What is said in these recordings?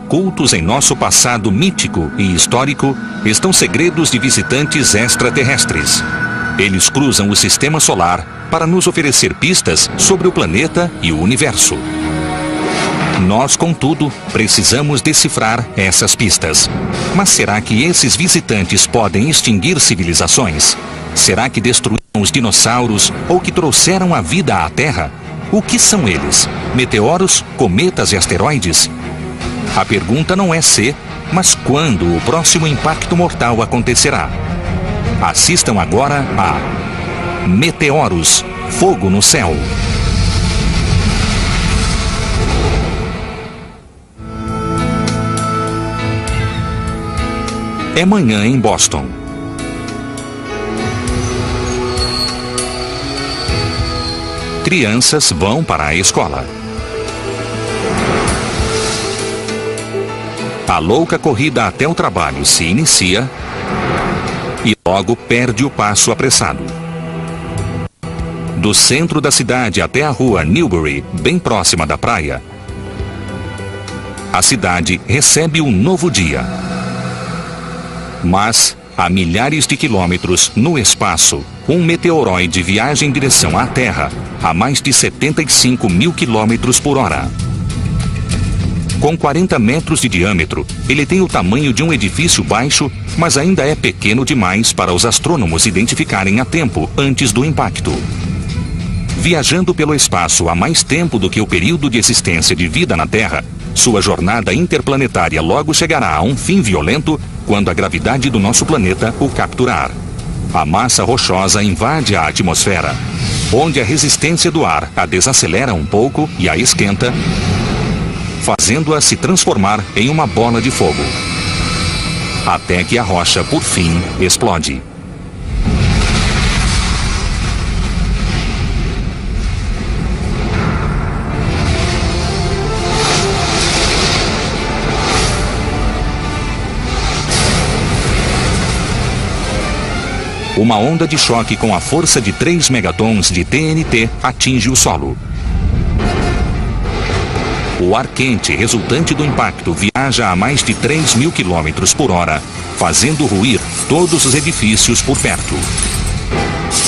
ocultos em nosso passado mítico e histórico, estão segredos de visitantes extraterrestres. Eles cruzam o sistema solar para nos oferecer pistas sobre o planeta e o universo. Nós, contudo, precisamos decifrar essas pistas. Mas será que esses visitantes podem extinguir civilizações? Será que destruíram os dinossauros ou que trouxeram a vida à Terra? O que são eles? Meteoros, cometas e asteroides? A pergunta não é se, mas quando o próximo impacto mortal acontecerá. Assistam agora a Meteoros, Fogo no Céu. É manhã em Boston. Crianças vão para a escola. A louca corrida até o trabalho se inicia e logo perde o passo apressado. Do centro da cidade até a rua Newbury, bem próxima da praia, a cidade recebe um novo dia. Mas, a milhares de quilômetros no espaço, um meteoroide viaja em direção à Terra a mais de 75 mil quilômetros por hora. Com 40 metros de diâmetro, ele tem o tamanho de um edifício baixo, mas ainda é pequeno demais para os astrônomos identificarem a tempo antes do impacto. Viajando pelo espaço há mais tempo do que o período de existência de vida na Terra, sua jornada interplanetária logo chegará a um fim violento quando a gravidade do nosso planeta o capturar. A massa rochosa invade a atmosfera, onde a resistência do ar a desacelera um pouco e a esquenta, fazendo-a se transformar em uma bola de fogo, até que a rocha, por fim, explode. Uma onda de choque com a força de 3 megatons de TNT atinge o solo. O ar quente resultante do impacto viaja a mais de 3 mil quilômetros por hora, fazendo ruir todos os edifícios por perto.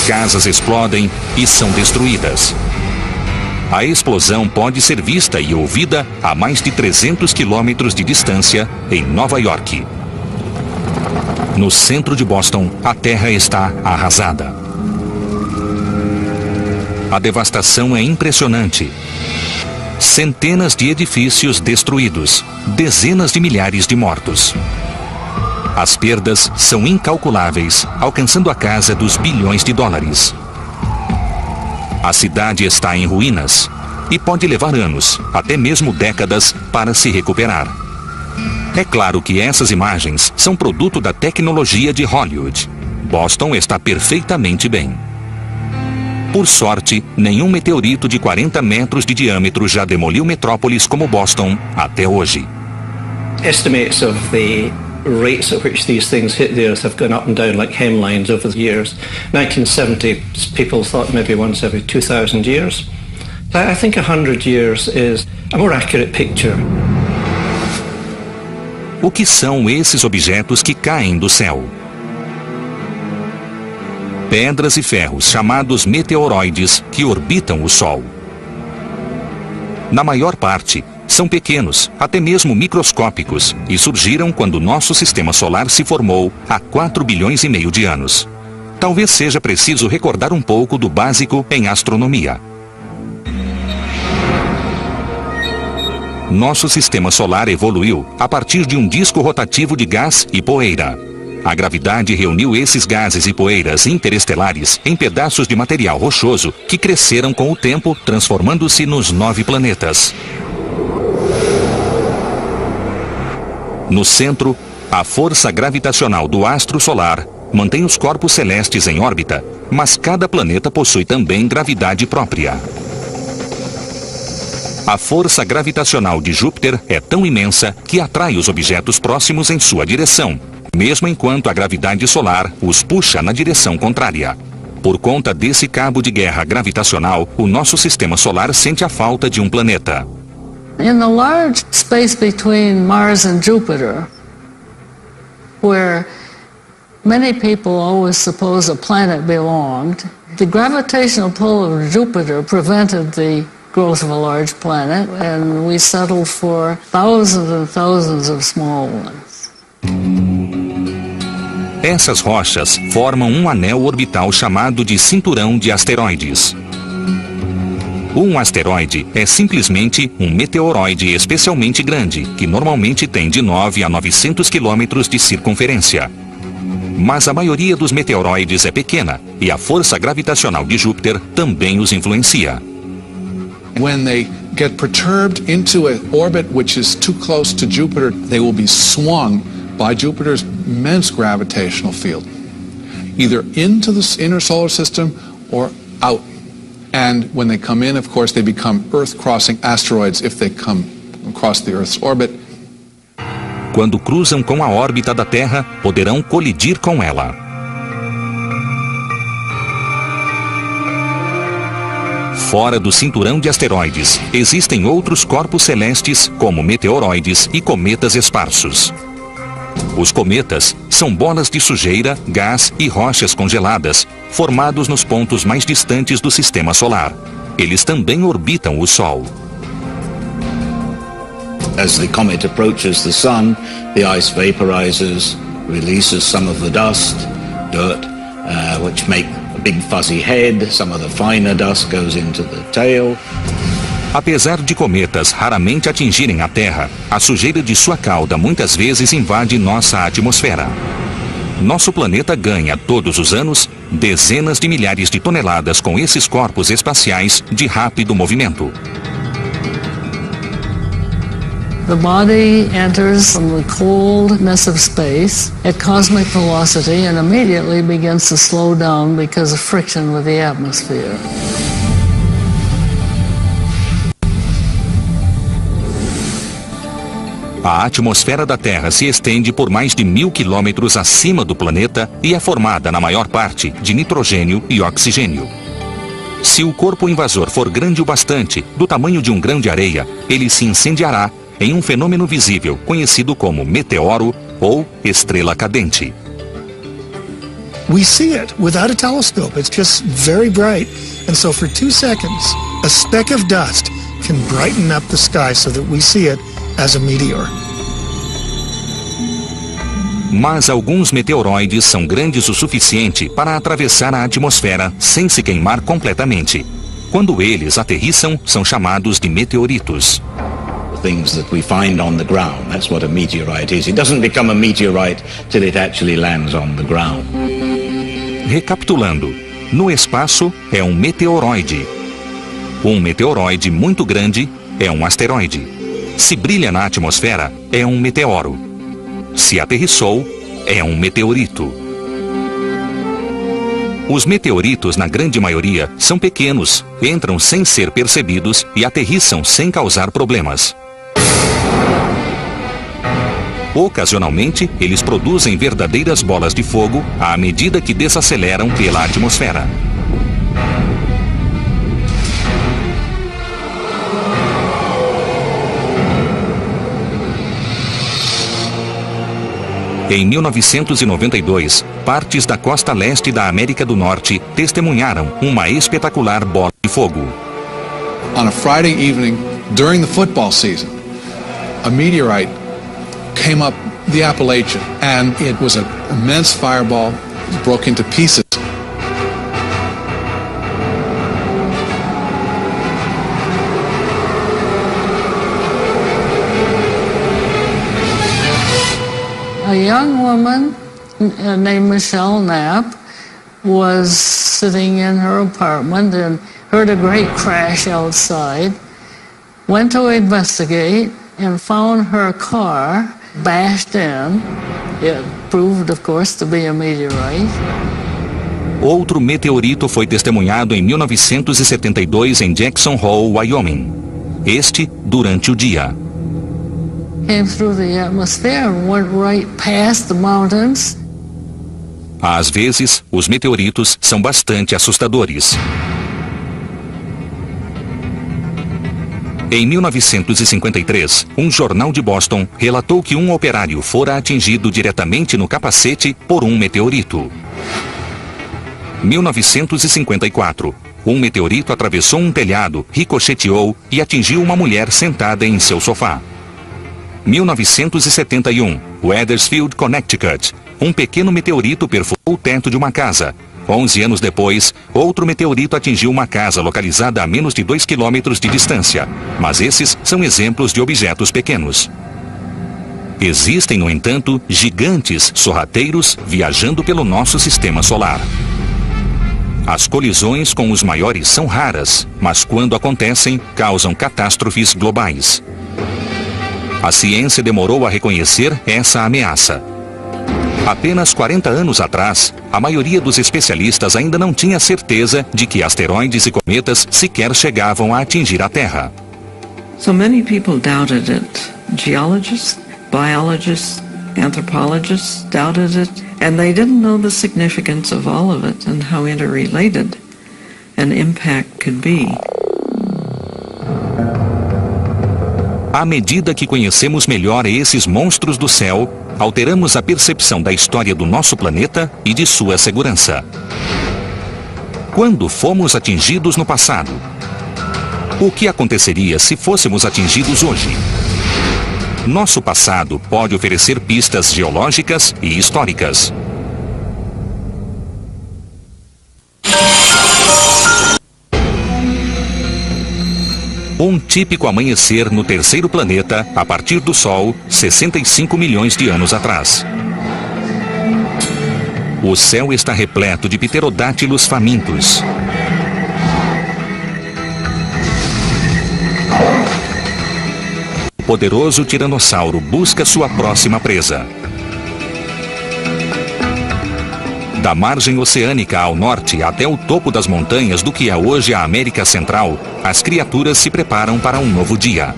Casas explodem e são destruídas. A explosão pode ser vista e ouvida a mais de 300 quilômetros de distância em Nova York. No centro de Boston, a terra está arrasada. A devastação é impressionante. Centenas de edifícios destruídos, dezenas de milhares de mortos. As perdas são incalculáveis, alcançando a casa dos bilhões de dólares. A cidade está em ruínas e pode levar anos, até mesmo décadas, para se recuperar. É claro que essas imagens são produto da tecnologia de Hollywood. Boston está perfeitamente bem. Por sorte, nenhum meteorito de 40 metros de diâmetro já demoliu metrópoles como Boston até hoje. Estimates of the rates at which these things hit the earth have gone up and down like hemlines over the years. 1970, people thought maybe once every 2,000 years. I think 100 years is a more accurate picture. O que são esses objetos que caem do céu? Pedras e ferros chamados meteoroides que orbitam o Sol. Na maior parte, são pequenos, até mesmo microscópicos, e surgiram quando nosso sistema solar se formou há 4 bilhões e meio de anos. Talvez seja preciso recordar um pouco do básico em astronomia. Nosso sistema solar evoluiu a partir de um disco rotativo de gás e poeira. A gravidade reuniu esses gases e poeiras interestelares em pedaços de material rochoso que cresceram com o tempo, transformando-se nos 9 planetas. No centro, a força gravitacional do astro solar mantém os corpos celestes em órbita, mas cada planeta possui também gravidade própria. A força gravitacional de Júpiter é tão imensa que atrai os objetos próximos em sua direção, mesmo enquanto a gravidade solar os puxa na direção contrária. Por conta desse cabo de guerra gravitacional, o nosso sistema solar sente a falta de um planeta. In the large space between Mars and Jupiter, where many people always suppose a planet belonged, the gravitational pull of Jupiter prevented the growth of a large planet, and we settled for thousands and thousands of small ones. Essas rochas formam um anel orbital chamado de cinturão de asteroides. Um asteroide é simplesmente um meteoroide especialmente grande, que normalmente tem de 9 a 900 quilômetros de circunferência. Mas a maioria dos meteoroides é pequena, e a força gravitacional de Júpiter também os influencia. When they get perturbed into an orbit which is too close to Jupiter, they will be swung by Jupiter's immense gravitational field, either into the inner solar system or out. And when they come in, of course, they become Earth-crossing asteroids if they come across the Earth's orbit. Quando cruzam com a órbita da Terra, poderão colidir com ela. Fora do cinturão de asteroides, existem outros corpos celestes, como meteoroides e cometas esparsos. Os cometas são bolas de sujeira, gás e rochas congeladas, formados nos pontos mais distantes do sistema solar. Eles também orbitam o Sol. As the comet approaches the sun, the ice vaporizes, releases some of the dust, dirt, which make a big fuzzy head. Some of the finer dust goes into the tail. Apesar de cometas raramente atingirem a Terra, a sujeira de sua cauda muitas vezes invade nossa atmosfera. Nosso planeta ganha, todos os anos, dezenas de milhares de toneladas com esses corpos espaciais de rápido movimento. The body enters from the coldness of space at cosmic velocity and immediately begins to slow down because of friction with the atmosphere. A atmosfera da Terra se estende por mais de 1000 quilômetros acima do planeta e é formada, na maior parte, de nitrogênio e oxigênio. Se o corpo invasor for grande o bastante, do tamanho de um grão de areia, ele se incendiará em um fenômeno visível conhecido como meteoro ou estrela cadente. We see it without a telescope. It's just very bright. And so for 2 seconds, a speck of dust can brighten up the sky so that we see it as a meteor. Mas alguns meteoroides são grandes o suficiente para atravessar a atmosfera sem se queimar completamente. Quando eles aterrissam, são chamados de meteoritos. Things that we find on the ground, that's what a meteorite is. It doesn't become a meteorite till it actually lands on the ground. Recapitulando, no espaço é um meteoroide. Um meteoroide muito grande é um asteroide. Se brilha na atmosfera, é um meteoro. Se aterrissou, é um meteorito. Os meteoritos, na grande maioria, são pequenos, entram sem ser percebidos e aterrissam sem causar problemas. Ocasionalmente, eles produzem verdadeiras bolas de fogo à medida que desaceleram pela atmosfera. Em 1992, partes da costa leste da América do Norte testemunharam uma espetacular bola de fogo. On a Friday evening during the football season, a meteorite came up the Appalachian, and it was an immense fireball, broke into pieces. A young woman named Michelle Knapp was sitting in her apartment and heard a great crash outside, went to investigate and found her car bashed in. It proved, of course, to be a meteorite. Outro meteorito foi testemunhado em 1972 em Jackson Hole, Wyoming. Este durante o dia. Came through the atmosphere and went right past the mountains. Às vezes, os meteoritos são bastante assustadores. Em 1953, um jornal de Boston relatou que um operário fora atingido diretamente no capacete por um meteorito. 1954. Um meteorito atravessou um telhado, ricocheteou e atingiu uma mulher sentada em seu sofá. 1971. Wethersfield, Connecticut. Um pequeno meteorito perfurou o teto de uma casa. 11 anos depois, outro meteorito atingiu uma casa localizada a menos de 2 quilômetros de distância. Mas esses são exemplos de objetos pequenos. Existem, no entanto, gigantes sorrateiros viajando pelo nosso sistema solar. As colisões com os maiores são raras, mas quando acontecem, causam catástrofes globais. A ciência demorou a reconhecer essa ameaça. Apenas 40 anos atrás, a maioria dos especialistas ainda não tinha certeza de que asteroides e cometas sequer chegavam a atingir a Terra. So many people doubted it. Geologists, biologists, anthropologists doubted it, and they didn't know the significance of all of it and how interrelated an impact could be. À medida que conhecemos melhor esses monstros do céu, alteramos a percepção da história do nosso planeta e de sua segurança. Quando fomos atingidos no passado? O que aconteceria se fôssemos atingidos hoje? Nosso passado pode oferecer pistas geológicas e históricas. Um típico amanhecer no terceiro planeta, a partir do Sol, 65 milhões de anos atrás. O céu está repleto de pterodátilos famintos. O poderoso tiranossauro busca sua próxima presa. Da margem oceânica ao norte até o topo das montanhas do que é hoje a América Central, as criaturas se preparam para um novo dia.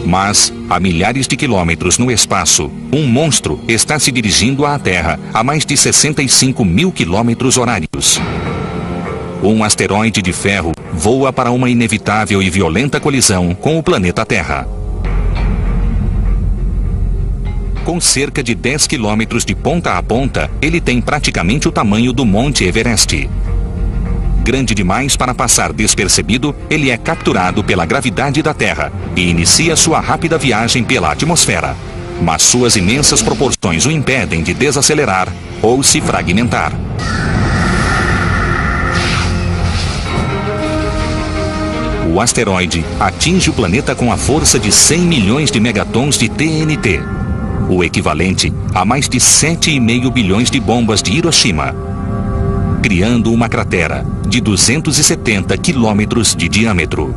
Mas, a milhares de quilômetros no espaço, um monstro está se dirigindo à Terra a mais de 65 mil quilômetros horários. Um asteroide de ferro voa para uma inevitável e violenta colisão com o planeta Terra. Com cerca de 10 quilômetros de ponta a ponta, ele tem praticamente o tamanho do Monte Everest. Grande demais para passar despercebido, ele é capturado pela gravidade da Terra e inicia sua rápida viagem pela atmosfera. Mas suas imensas proporções o impedem de desacelerar ou se fragmentar. O asteroide atinge o planeta com a força de 100 milhões de megatons de TNT. O equivalente a mais de 7,5 bilhões de bombas de Hiroshima, criando uma cratera de 270 quilômetros de diâmetro.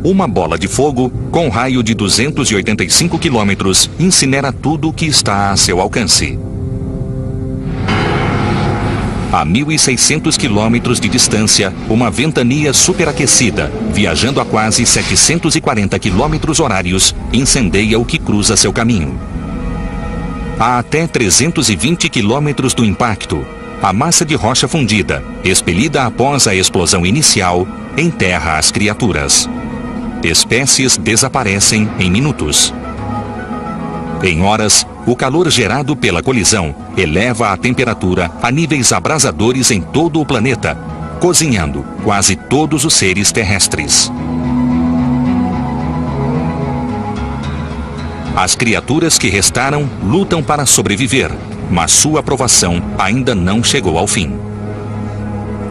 Uma bola de fogo, com raio de 285 quilômetros, incinera tudo o que está a seu alcance. A 1.600 quilômetros de distância, uma ventania superaquecida, viajando a quase 740 quilômetros horários, incendeia o que cruza seu caminho. A até 320 quilômetros do impacto, a massa de rocha fundida, expelida após a explosão inicial, enterra as criaturas. Espécies desaparecem em minutos. Em horas, o calor gerado pela colisão eleva a temperatura a níveis abrasadores em todo o planeta, cozinhando quase todos os seres terrestres. As criaturas que restaram lutam para sobreviver, mas sua provação ainda não chegou ao fim.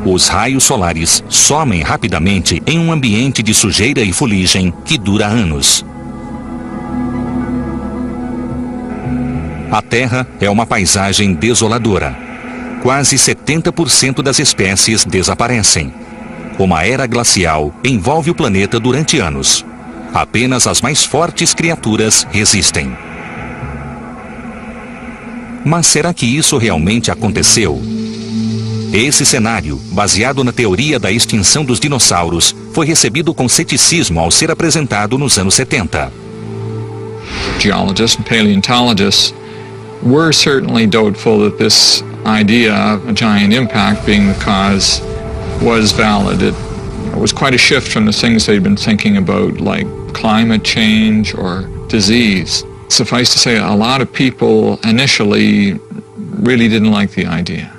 Os raios solares somem rapidamente em um ambiente de sujeira e fuligem que dura anos. A Terra é uma paisagem desoladora. Quase 70% das espécies desaparecem. Uma era glacial envolve o planeta durante anos. Apenas as mais fortes criaturas resistem. Mas será que isso realmente aconteceu? Esse cenário, baseado na teoria da extinção dos dinossauros, foi recebido com ceticismo ao ser apresentado nos anos 70. Geologists and paleontologists were certainly doubtful that this idea of a giant impact being the cause was valid. It was quite a shift from the things they'd been thinking about, like climate change or disease. Suffice to say, a lot of people initially really didn't like the idea.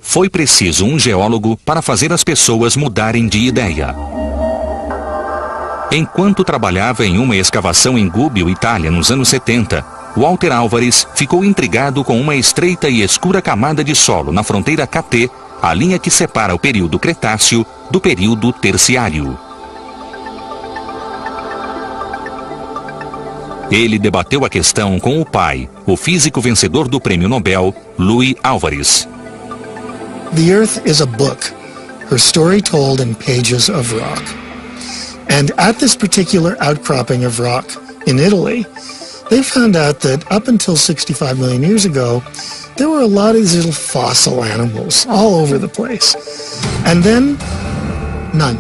Foi preciso um geólogo para fazer as pessoas mudarem de ideia. Enquanto trabalhava em uma escavação em Gubbio, Itália, nos anos 70, Walter Álvares ficou intrigado com uma estreita e escura camada de solo na fronteira KT, a linha que separa o período Cretáceo do período Terciário. Ele debateu a questão com o pai, o físico vencedor do Prêmio Nobel, Louis Álvares. The Earth is a book, her story told in pages of rock. And at this particular outcropping of rock in Italy, they found out that up until 65 million years ago, there were a lot of these little fossil animals all over the place. And then, none.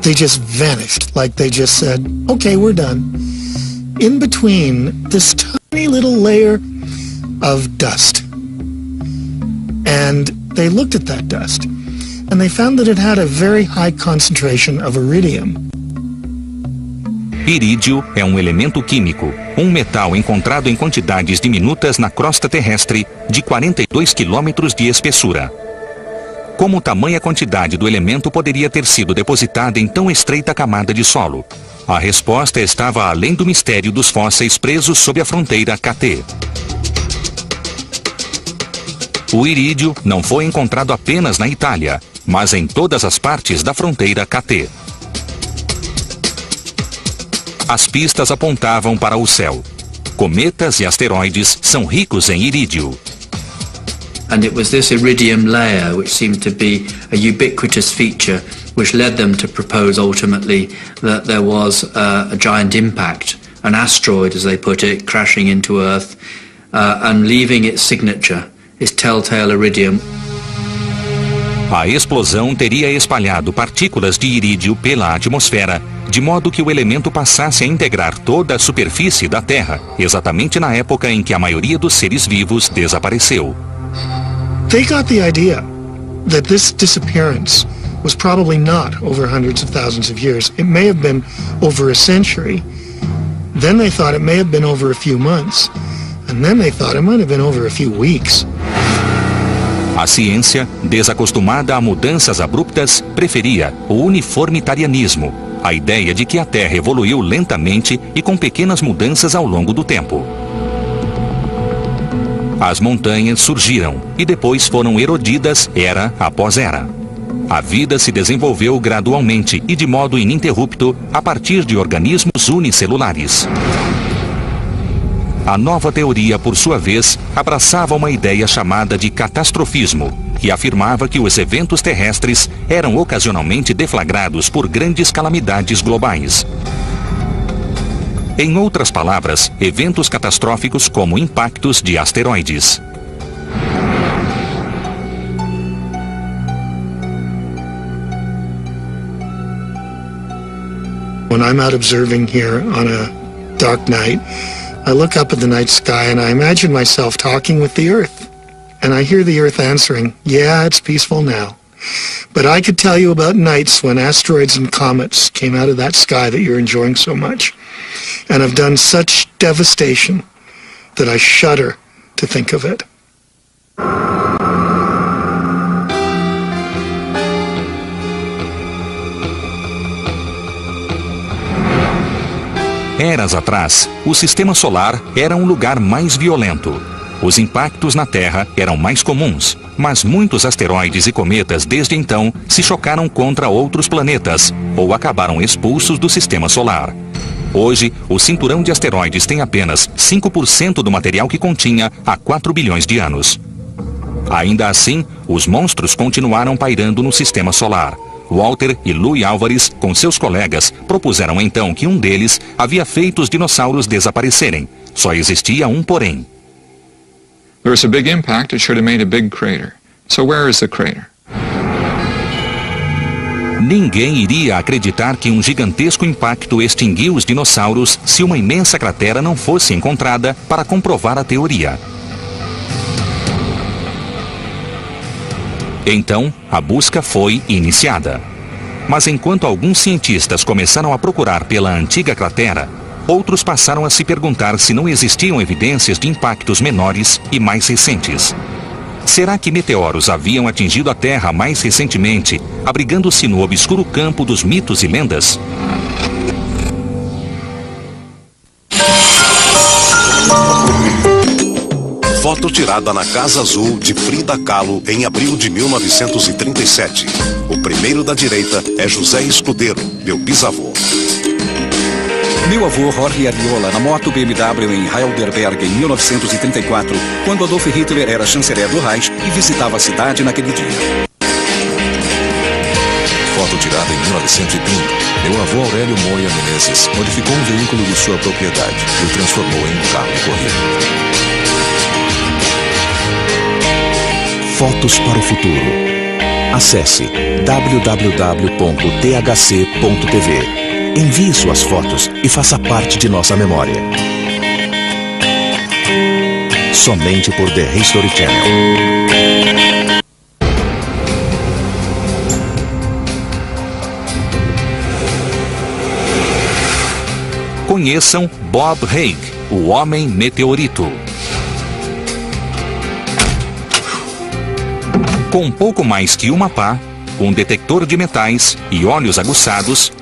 They just vanished, like they just said, okay, we're done. In between this tiny little layer of dust. And they looked at that dust, and they found that it had a very high concentration of iridium. Irídio é um elemento químico, um metal encontrado em quantidades diminutas na crosta terrestre de 42 quilômetros de espessura. Como tamanha quantidade do elemento poderia ter sido depositada em tão estreita camada de solo? A resposta estava além do mistério dos fósseis presos sob a fronteira KT. O irídio não foi encontrado apenas na Itália, mas em todas as partes da fronteira KT. As pistas apontavam para o céu. Cometas e asteroides são ricos em irídio. And it was this iridium layer which seemed to be a ubiquitous feature which led them to propose ultimately that there was a giant impact, an asteroid as they put it, crashing into Earth and leaving its signature, its telltale iridium. A explosão teria espalhado partículas de irídio pela atmosfera, de modo que o elemento passasse a integrar toda a superfície da Terra, exatamente na época em que a maioria dos seres vivos desapareceu. They got the idea that this disappearance was probably not over hundreds of thousands of years. It may have been over a century. Then they thought it may have been over a few months. And then they thought it might have been over a few weeks. A ciência, desacostumada a mudanças abruptas, preferia o uniformitarianismo, a ideia de que a Terra evoluiu lentamente e com pequenas mudanças ao longo do tempo. As montanhas surgiram e depois foram erodidas era após era. A vida se desenvolveu gradualmente e de modo ininterrupto a partir de organismos unicelulares. A nova teoria, por sua vez, abraçava uma ideia chamada de catastrofismo, que afirmava que os eventos terrestres eram ocasionalmente deflagrados por grandes calamidades globais. Em outras palavras, eventos catastróficos como impactos de asteroides. When I'm out observing here on a dark night, I look up at the night sky and I imagine myself talking with the Earth. And I hear the Earth answering, yeah, it's peaceful now. But I could tell you about nights when asteroids and comets came out of that sky that you're enjoying so much. And have done such devastation that I shudder to think of it. Eras atrás, o sistema solar era um lugar mais violento. Os impactos na Terra eram mais comuns, mas muitos asteroides e cometas desde então se chocaram contra outros planetas ou acabaram expulsos do sistema solar. Hoje, o cinturão de asteroides tem apenas 5% do material que continha há 4 bilhões de anos. Ainda assim, os monstros continuaram pairando no sistema solar. Walter e Louis Álvares, com seus colegas, propuseram então que um deles havia feito os dinossauros desaparecerem. Só existia um porém. There was a big impact, it should have made a big crater. So where is the crater? Ninguém iria acreditar que um gigantesco impacto extinguiu os dinossauros se uma imensa cratera não fosse encontrada para comprovar a teoria. Então, a busca foi iniciada. Mas enquanto alguns cientistas começaram a procurar pela antiga cratera, outros passaram a se perguntar se não existiam evidências de impactos menores e mais recentes. Será que meteoros haviam atingido a Terra mais recentemente, abrigando-se no obscuro campo dos mitos e lendas? Foto tirada na Casa Azul de Frida Kahlo em abril de 1937. O primeiro da direita é José Escudeiro, meu bisavô. Meu avô Jorge Ariola na moto BMW em Heidelberg em 1934, quando Adolf Hitler era chanceler do Reich e visitava a cidade naquele dia. Foto tirada em 1930. Meu avô Aurélio Moya Menezes modificou um veículo de sua propriedade e o transformou em um carro de corrida. Fotos para o futuro. Acesse www.thc.tv. Envie suas fotos e faça parte de nossa memória. Somente por The History Channel. Conheçam Bob Hague, o Homem Meteorito. Com pouco mais que uma pá, um detector de metais e olhos aguçados,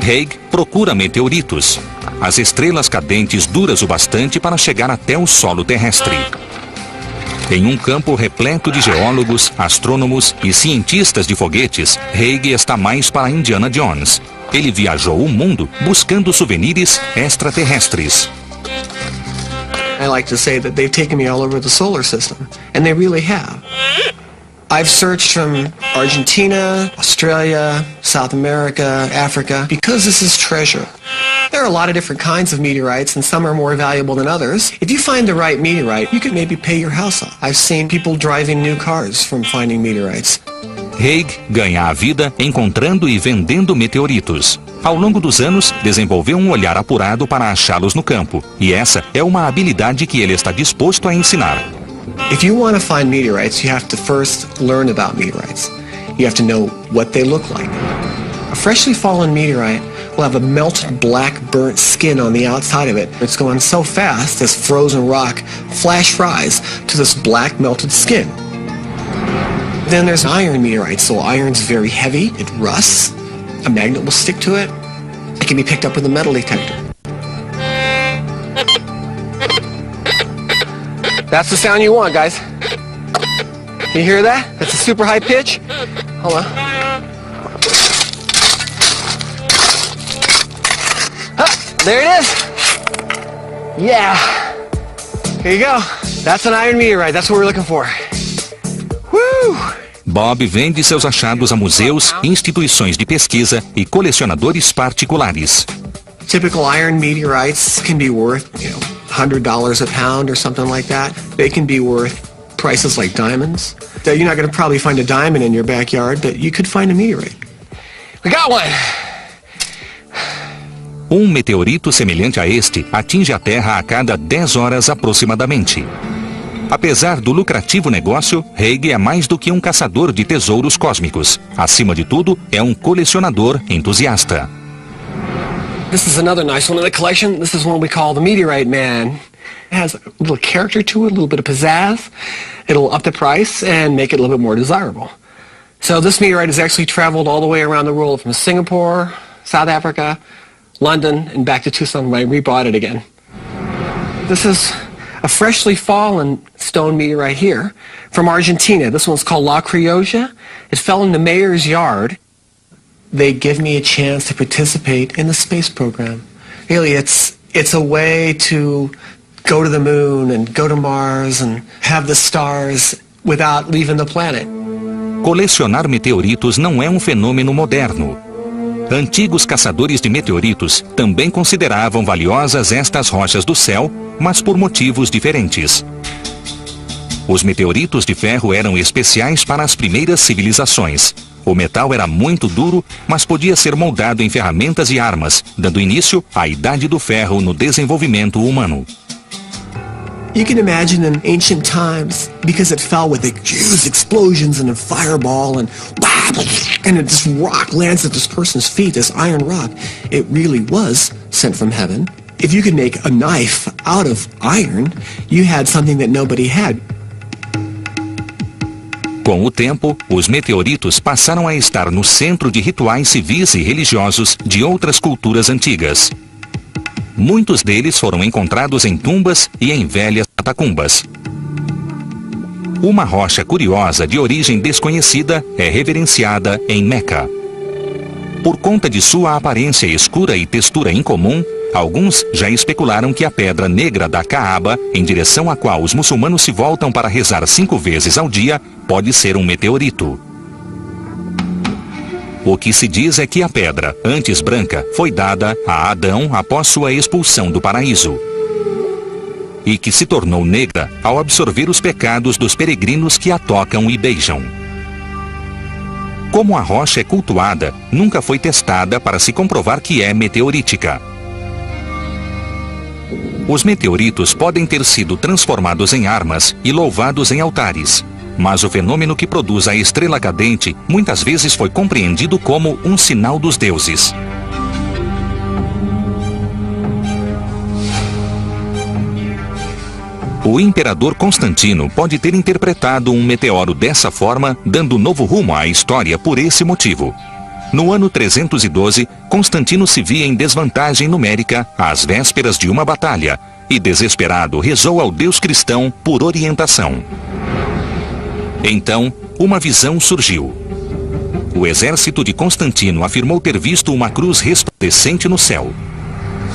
Hague procura meteoritos, as estrelas cadentes duras o bastante para chegar até o solo terrestre. Em um campo repleto de geólogos, astrônomos e cientistas de foguetes, Hague está mais para Indiana Jones. Ele viajou o mundo buscando souvenirs extraterrestres. I like to say that they've taken me all over the solar system, and they really have. I've searched from Argentina, Australia, South America, Africa, because this is treasure. There are a lot of different kinds of meteorites, and some are more valuable than others. If you find the right meteorite, you could maybe pay your house off. I've seen people driving new cars from finding meteorites. Hague ganha a vida encontrando e vendendo meteoritos. Ao longo dos anos, desenvolveu um olhar apurado para achá-los no campo, e essa é uma habilidade que ele está disposto a ensinar. If you want to find meteorites, you have to first learn about meteorites. You have to know what they look like. A freshly fallen meteorite will have a melted black burnt skin on the outside of it. It's going so fast, this frozen rock flash fries to this black melted skin. Then there's iron meteorites, so iron's very heavy, it rusts, a magnet will stick to it, it can be picked up with a metal detector. That's the sound you want, guys. Can you hear that? That's a super high pitch. Hold on. Ah, there it is. Yeah. Here you go. That's an iron meteorite. That's what we're looking for. Woo! Bob vende seus achados a museus, instituições de pesquisa e colecionadores particulares. Typical iron meteorites can be worth, $100 a pound or something like that. They can be worth prices like diamonds. You're not going to probably find a diamond in your backyard, but you could find a meteorite. We got one! Um meteorito semelhante a este atinge a Terra a cada 10 horas aproximadamente. Apesar do lucrativo negócio, Hague é mais do que um caçador de tesouros cósmicos. Acima de tudo, é um colecionador entusiasta. This is another nice one in the collection. This is one we call the Meteorite Man. It has a little character to it, a little bit of pizzazz. It'll up the price and make it a little bit more desirable. So this meteorite has actually traveled all the way around the world from Singapore, South Africa, London, and back to Tucson when I rebought it again. This is a freshly fallen stone meteorite here from Argentina. This one's called La Criolla. It fell in the mayor's yard. They give me a chance to participate in the space program. Really, it's a way to go to the moon and go to Mars and have the stars without leaving the planet. Colecionar meteoritos não é um fenômeno moderno. Antigos caçadores de meteoritos também consideravam valiosas estas rochas do céu, mas por motivos diferentes. Os meteoritos de ferro eram especiais para as primeiras civilizações. O metal era muito duro, mas podia ser moldado em ferramentas e armas, dando início à Idade do Ferro no desenvolvimento humano. You can imagine in ancient times, because it fell with huge explosions and a fireball and this rock lands at this person's feet, this iron rock. It really was sent from heaven. If you could make a knife out of iron, you had something that nobody had. Com o tempo, os meteoritos passaram a estar no centro de rituais civis e religiosos de outras culturas antigas. Muitos deles foram encontrados em tumbas e em velhas catacumbas. Uma rocha curiosa de origem desconhecida é reverenciada em Meca. Por conta de sua aparência escura e textura incomum, alguns já especularam que a pedra negra da Kaaba, em direção à qual os muçulmanos se voltam para rezar 5 vezes ao dia, pode ser um meteorito. O que se diz é que a pedra, antes branca, foi dada a Adão após sua expulsão do paraíso. E que se tornou negra ao absorver os pecados dos peregrinos que a tocam e beijam. Como a rocha é cultuada, nunca foi testada para se comprovar que é meteorítica. Os meteoritos podem ter sido transformados em armas e louvados em altares. Mas o fenômeno que produz a estrela cadente muitas vezes foi compreendido como um sinal dos deuses. O imperador Constantino pode ter interpretado um meteoro dessa forma, dando novo rumo à história por esse motivo. No ano 312, Constantino se via em desvantagem numérica às vésperas de uma batalha e, desesperado, rezou ao deus cristão por orientação. Então, uma visão surgiu. O exército de Constantino afirmou ter visto uma cruz resplandecente no céu.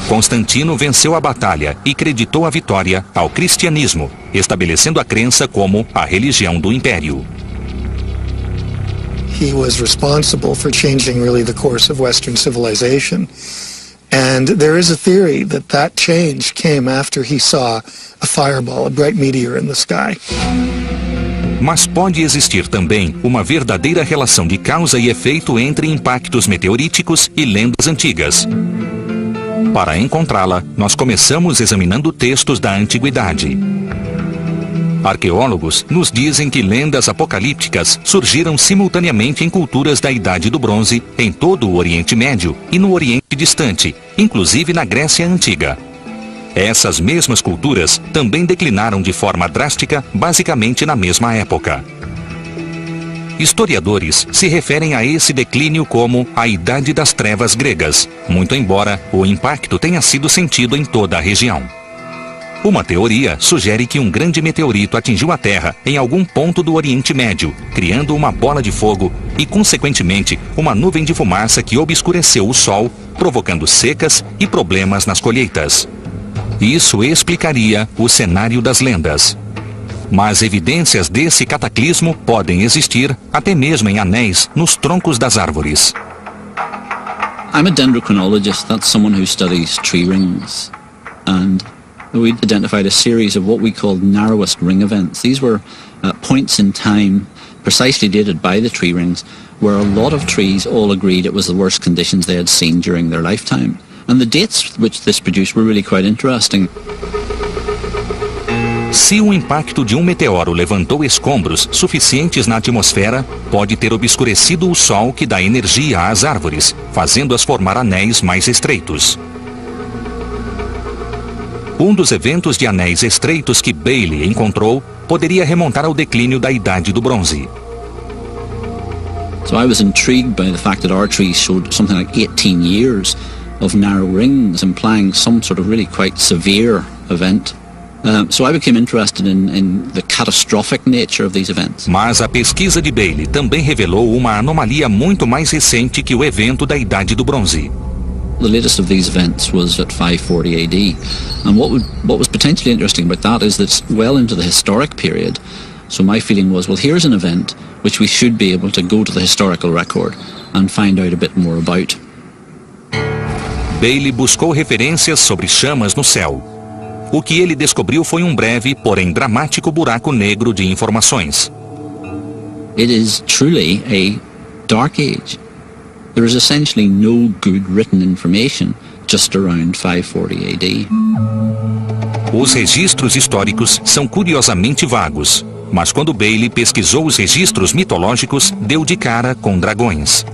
Constantino venceu a batalha e creditou a vitória ao cristianismo, estabelecendo a crença como a religião do império. He was responsible for changing really the course of Western civilization. And there is a theory that that change came after he saw a fireball, a bright meteor in the sky. Mas pode existir também uma verdadeira relação de causa e efeito entre impactos meteoríticos e lendas antigas. Para encontrá-la, nós começamos examinando textos da antiguidade. Arqueólogos nos dizem que lendas apocalípticas surgiram simultaneamente em culturas da Idade do Bronze, em todo o Oriente Médio e no Oriente Distante, inclusive na Grécia Antiga. Essas mesmas culturas também declinaram de forma drástica, basicamente na mesma época. Historiadores se referem a esse declínio como a Idade das Trevas gregas, muito embora o impacto tenha sido sentido em toda a região. Uma teoria sugere que um grande meteorito atingiu a Terra em algum ponto do Oriente Médio, criando uma bola de fogo e, consequentemente, uma nuvem de fumaça que obscureceu o Sol, provocando secas e problemas nas colheitas. Isso explicaria o cenário das lendas. Mas evidências desse cataclismo podem existir até mesmo em anéis nos troncos das árvores. I'm a dendrochronologist. That's someone who studies tree rings. And we identified a series of what we called narrowest ring events. These were points in time precisely dated by the tree rings where a lot of trees all agreed it was the worst conditions they had seen during their lifetime. And the dates which this produced were really quite interesting. Se o impacto de um meteoro levantou escombros suficientes na atmosfera, pode ter obscurecido o Sol que dá energia às árvores, fazendo-as formar anéis mais estreitos. Um dos eventos de anéis estreitos que Bailey encontrou poderia remontar ao declínio da Idade do Bronze. So I was intrigued by the fact that our trees showed something like 18 years of narrow rings, implying some sort of really quite severe event. So I became interested in the catastrophic nature of these events. Mas a pesquisa de Bailey também revelou uma anomalia muito mais recente que o evento da Idade do Bronze. The latest of these events was at 540 AD, and what was potentially interesting about that is that it's well into the historic period. So my feeling was, well, here's an event which we should be able to go to the historical record and find out a bit more about. Bailey buscou referências sobre chamas no céu. O que ele descobriu foi um breve, porém dramático buraco negro de informações. It is truly a dark age. There is essentially no good written information just around 540 AD. Os registros históricos são curiosamente vagos, mas quando Bailey pesquisou os registros mitológicos, deu de cara com dragões.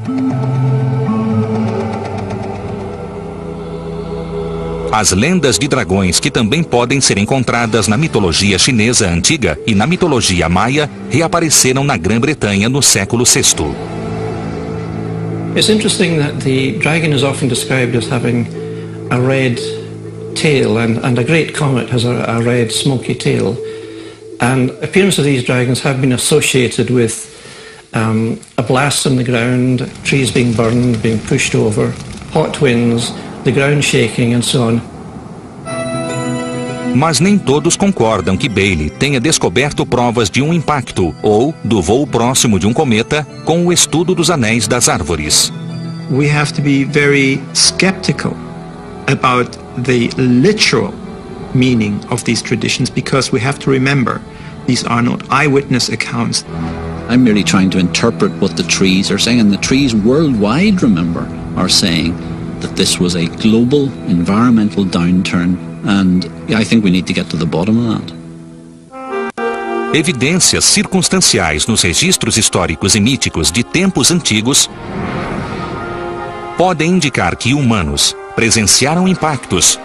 As lendas de dragões, que também podem ser encontradas na mitologia chinesa antiga e na mitologia maia, reapareceram na Grã-Bretanha no século VI. It's interesting that the dragon is often described as having a red tail, and a great comet has a red smoky tail. And appearance of these dragons have been associated with a blast on the ground, trees being burned, being pushed over, hot winds, the ground shaking and so on. Mas nem todos concordam que Bailey tenha descoberto provas de um impacto ou do voo próximo de um cometa com o estudo dos anéis das árvores. We have to be very skeptical about the literal meaning of these traditions, because we have to remember these are not eyewitness accounts. I'm merely trying to interpret what the trees are saying, and the trees worldwide, remember, are saying that this was a global environmental downturn, and I think we need to get to the bottom of that. Evidências circunstanciais nos registros históricos e míticos de tempos antigos podem indicar que humanos presenciaram impactos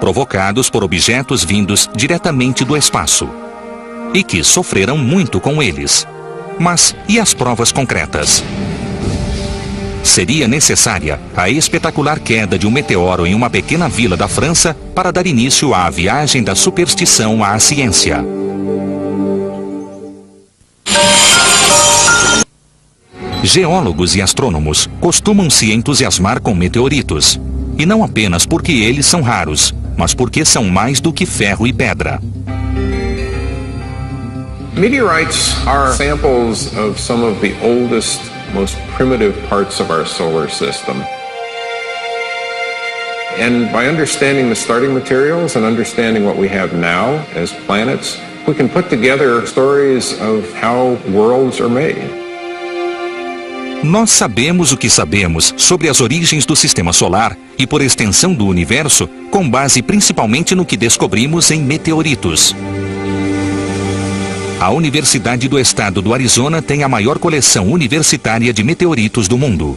provocados por objetos vindos diretamente do espaço e que sofreram muito com eles. Mas e as provas concretas? Seria necessária a espetacular queda de um meteoro em uma pequena vila da França para dar início à viagem da superstição à ciência. Geólogos e astrônomos costumam se entusiasmar com meteoritos. E não apenas porque eles são raros, mas porque são mais do que ferro e pedra. Meteorites are samples of some of the oldest, most primitive parts of our solar system. And by understanding the starting materials and understanding what we have now as planets, we can put together stories of how worlds are made. Nós sabemos o que sabemos sobre as origens do Sistema Solar e, por extensão, do Universo, com base principalmente no que descobrimos em meteoritos. A Universidade do Estado do Arizona tem a maior coleção universitária de meteoritos do mundo.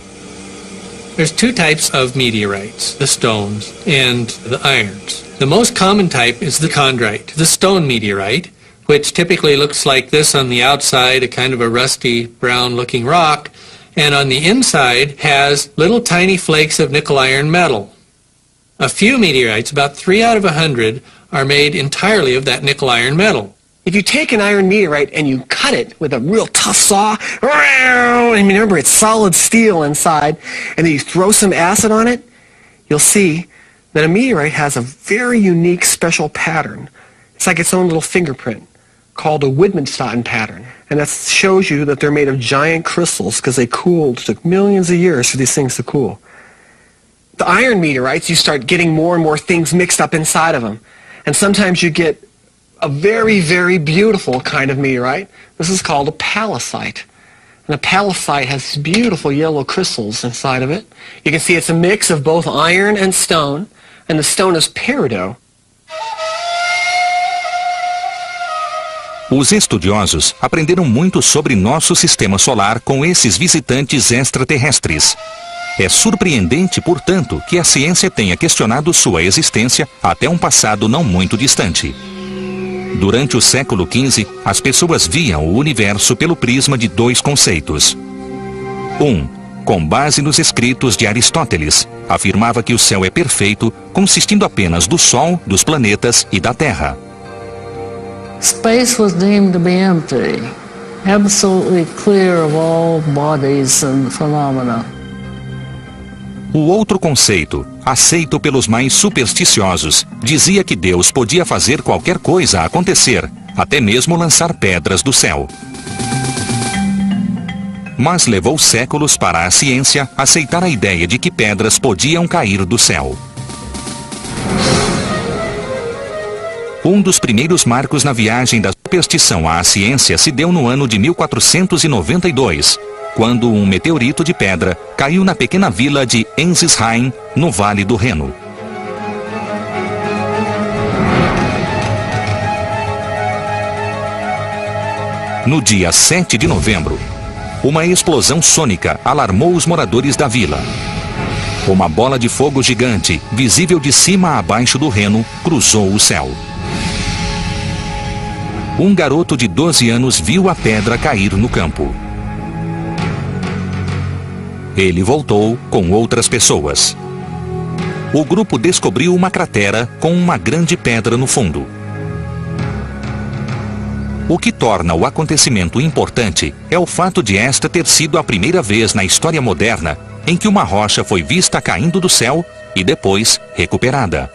There's two types of meteorites, the stones and the irons. The most common type is the chondrite, the stone meteorite, which typically looks like this on the outside, a kind of a rusty brown-looking rock, and on the inside has little tiny flakes of nickel iron metal. A few meteorites, about 3 out of 100, are made entirely of that nickel iron metal. If you take an iron meteorite and you cut it with a real tough saw, and remember it's solid steel inside, and then you throw some acid on it, you'll see that a meteorite has a very unique special pattern. It's like its own little fingerprint, called a Widmanstätten pattern. And that shows you that they're made of giant crystals because they cooled. It took millions of years for these things to cool. The iron meteorites, you start getting more and more things mixed up inside of them. And sometimes you get a very, very beautiful kind of meteorite. This is called a palisite. And a palisite has beautiful yellow crystals inside of it. You can see it's a mix of both iron and stone. And the stone is peridot. Os estudiosos aprenderam muito sobre nosso sistema solar com esses visitantes extraterrestres. É surpreendente, portanto, que a ciência tenha questionado sua existência até um passado não muito distante. Durante o século XV, as pessoas viam o universo pelo prisma de dois conceitos. Com base nos escritos de Aristóteles, afirmava que o céu é perfeito, consistindo apenas do Sol, dos planetas e da Terra. Space was deemed to be empty, absolutely clear of all bodies and phenomena. O outro conceito, aceito pelos mais supersticiosos, dizia que Deus podia fazer qualquer coisa acontecer, até mesmo lançar pedras do céu. Mas levou séculos para a ciência aceitar a ideia de que pedras podiam cair do céu. Um dos primeiros marcos na viagem da superstição à ciência se deu no ano de 1492, quando um meteorito de pedra caiu na pequena vila de Ensisheim, no Vale do Reno. No dia 7 de novembro, uma explosão sônica alarmou os moradores da vila. Uma bola de fogo gigante, visível de cima a baixo do Reno, cruzou o céu. Um garoto de 12 anos viu a pedra cair no campo. Ele voltou com outras pessoas. O grupo descobriu uma cratera com uma grande pedra no fundo. O que torna o acontecimento importante é o fato de esta ter sido a primeira vez na história moderna em que uma rocha foi vista caindo do céu e depois recuperada.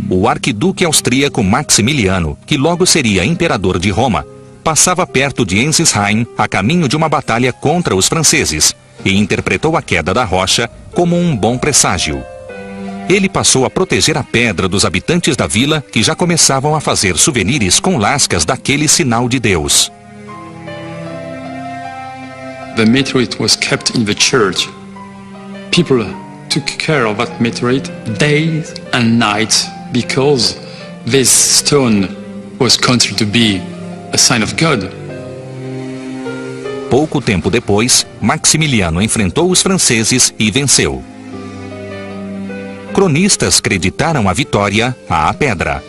O arquiduque austríaco Maximiliano, que logo seria imperador de Roma, passava perto de Ensisheim a caminho de uma batalha contra os franceses e interpretou a queda da rocha como um bom presságio. Ele passou a proteger a pedra dos habitantes da vila que já começavam a fazer souvenirs com lascas daquele sinal de Deus. The meteorite was kept in the church. People took care of that meteorite days and nights because this stone was considered to be a sign of God. Pouco tempo depois, Maximiliano enfrentou os franceses e venceu. Cronistas creditaram a vitória à pedra.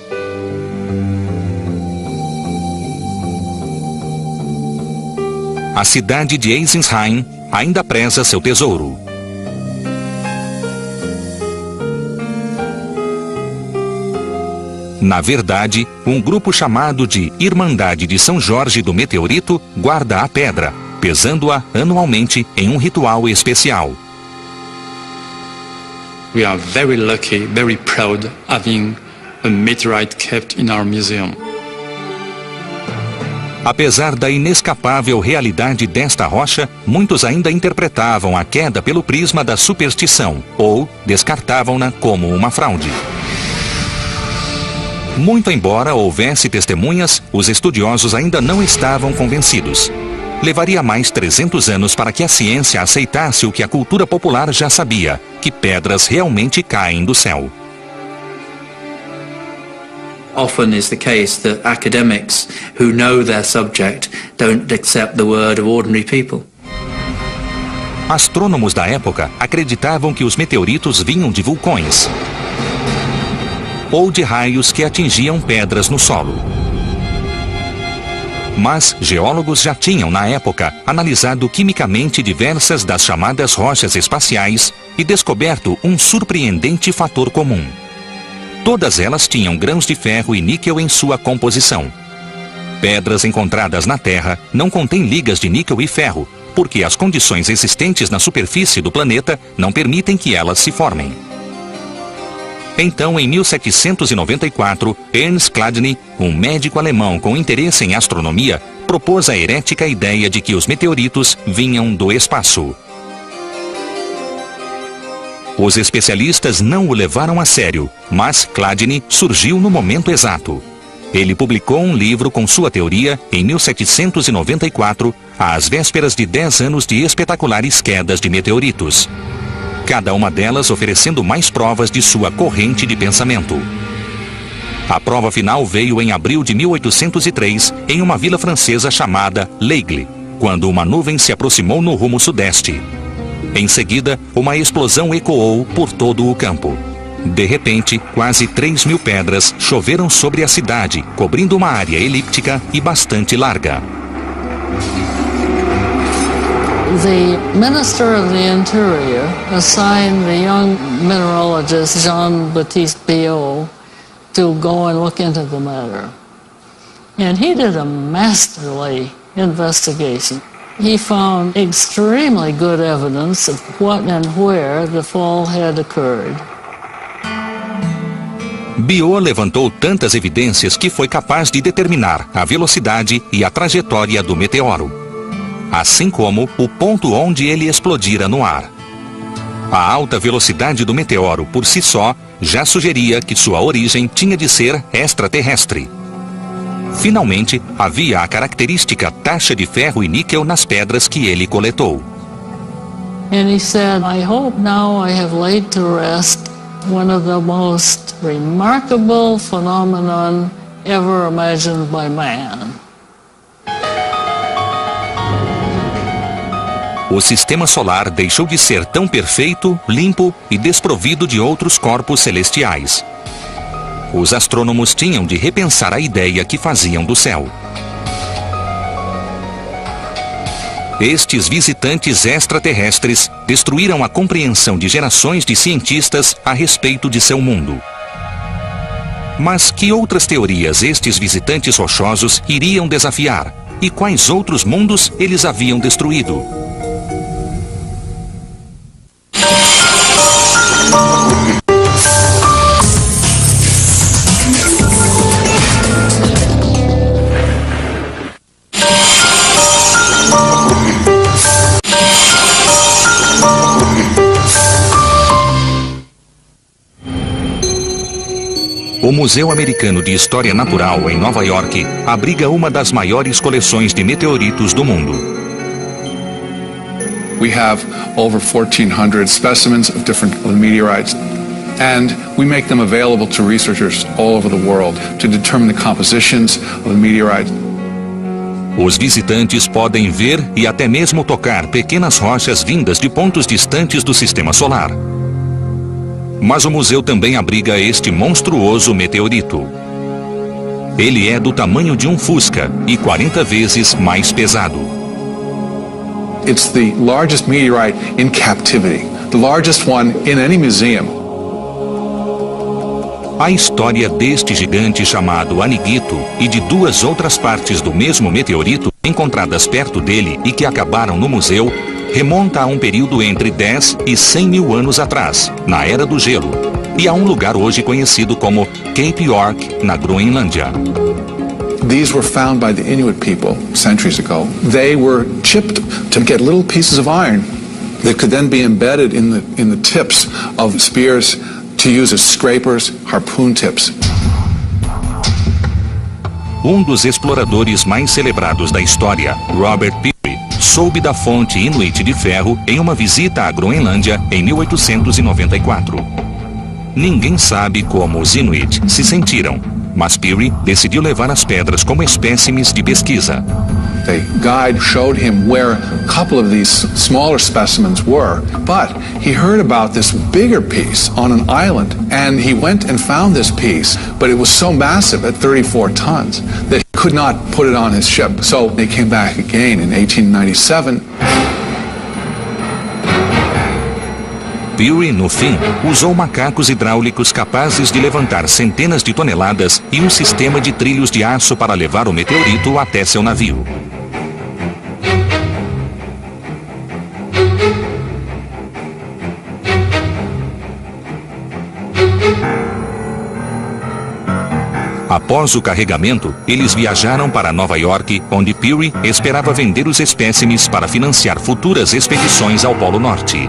A cidade de Ensisheim ainda preza seu tesouro. Na verdade, um grupo chamado de Irmandade de São Jorge do Meteorito guarda a pedra, pesando-a anualmente em um ritual especial. We are very lucky, very proud having a meteorite kept in our museum. Apesar da inescapável realidade desta rocha, muitos ainda interpretavam a queda pelo prisma da superstição ou descartavam-na como uma fraude. Muito embora houvesse testemunhas, os estudiosos ainda não estavam convencidos. Levaria mais 300 anos para que a ciência aceitasse o que a cultura popular já sabia, que pedras realmente caem do céu. Often is the case that academics who know their subject don't accept the word of ordinary people. Astrônomos da época acreditavam que os meteoritos vinham de vulcões ou de raios que atingiam pedras no solo. Mas geólogos já tinham, na época, analisado quimicamente diversas das chamadas rochas espaciais e descoberto um surpreendente fator comum. Todas elas tinham grãos de ferro e níquel em sua composição. Pedras encontradas na Terra não contêm ligas de níquel e ferro, porque as condições existentes na superfície do planeta não permitem que elas se formem. Então, em 1794, Ernst Chladni, um médico alemão com interesse em astronomia, propôs a herética ideia de que os meteoritos vinham do espaço. Os especialistas não o levaram a sério, mas Chladni surgiu no momento exato. Ele publicou um livro com sua teoria em 1794, às vésperas de 10 anos de espetaculares quedas de meteoritos. Cada uma delas oferecendo mais provas de sua corrente de pensamento. A prova final veio em abril de 1803, em uma vila francesa chamada L'Aigle, quando uma nuvem se aproximou no rumo sudeste. Em seguida, uma explosão ecoou por todo o campo. De repente, quase 3.000 pedras choveram sobre a cidade, cobrindo uma área elíptica e bastante larga. The Minister of the Interior assigned the young mineralogist Jean-Baptiste Biot to go and look into the matter. And he did a masterly investigation. He found extremely good evidence of what and where the fall had occurred. Biot levantou tantas evidências que foi capaz de determinar a velocidade e a trajetória do meteoro, assim como o ponto onde ele explodira no ar. A alta velocidade do meteoro por si só já sugeria que sua origem tinha de ser extraterrestre. Finalmente, havia a característica taxa de ferro e níquel nas pedras que ele coletou. And he said, I hope now I have laid to rest one of the most remarkable phenomenon ever imagined by man. O sistema solar deixou de ser tão perfeito, limpo e desprovido de outros corpos celestiais. Os astrônomos tinham de repensar a ideia que faziam do céu. Estes visitantes extraterrestres destruíram a compreensão de gerações de cientistas a respeito de seu mundo. Mas que outras teorias estes visitantes rochosos iriam desafiar? E quais outros mundos eles haviam destruído? O Museu Americano de História Natural, em Nova York, abriga uma das maiores coleções de meteoritos do mundo. We have over 1,400 specimens of different meteorites, and we make them available to researchers all over the world to determine the compositions of the meteorites. Os visitantes podem ver e até mesmo tocar pequenas rochas vindas de pontos distantes do sistema solar. Mas o museu também abriga este monstruoso meteorito. Ele é do tamanho de um Fusca e 40 vezes mais pesado. It's the largest meteorite in captivity, the largest one in any museum. A história deste gigante chamado Aniguito e de duas outras partes do mesmo meteorito encontradas perto dele e que acabaram no museu remonta a um período entre 10 e 100 mil anos atrás, na Era do Gelo, e a um lugar hoje conhecido como Cape York, na Groenlândia. These were found by the Inuit people centuries ago. They were chipped to get little pieces of iron that could then be embedded in the tips of spears to use as scrapers, harpoon tips. Um dos exploradores mais celebrados da história, Robert Peary, soube da fonte Inuit de ferro em uma visita à Groenlândia em 1894. Ninguém sabe como os Inuit se sentiram, mas Peary decidiu levar as pedras como espécimes de pesquisa. The guide showed him where a couple of these smaller specimens were, but he heard about this bigger piece on an island, and he went and found this piece, but it was so massive at 34 tons that he could not put it on his ship. So they came back again in 1897. Peary, no fim, usou macacos hidráulicos capazes de levantar centenas de toneladas e um sistema de trilhos de aço para levar o meteorito até seu navio. Após o carregamento, eles viajaram para Nova York, onde Peary esperava vender os espécimes para financiar futuras expedições ao Polo Norte.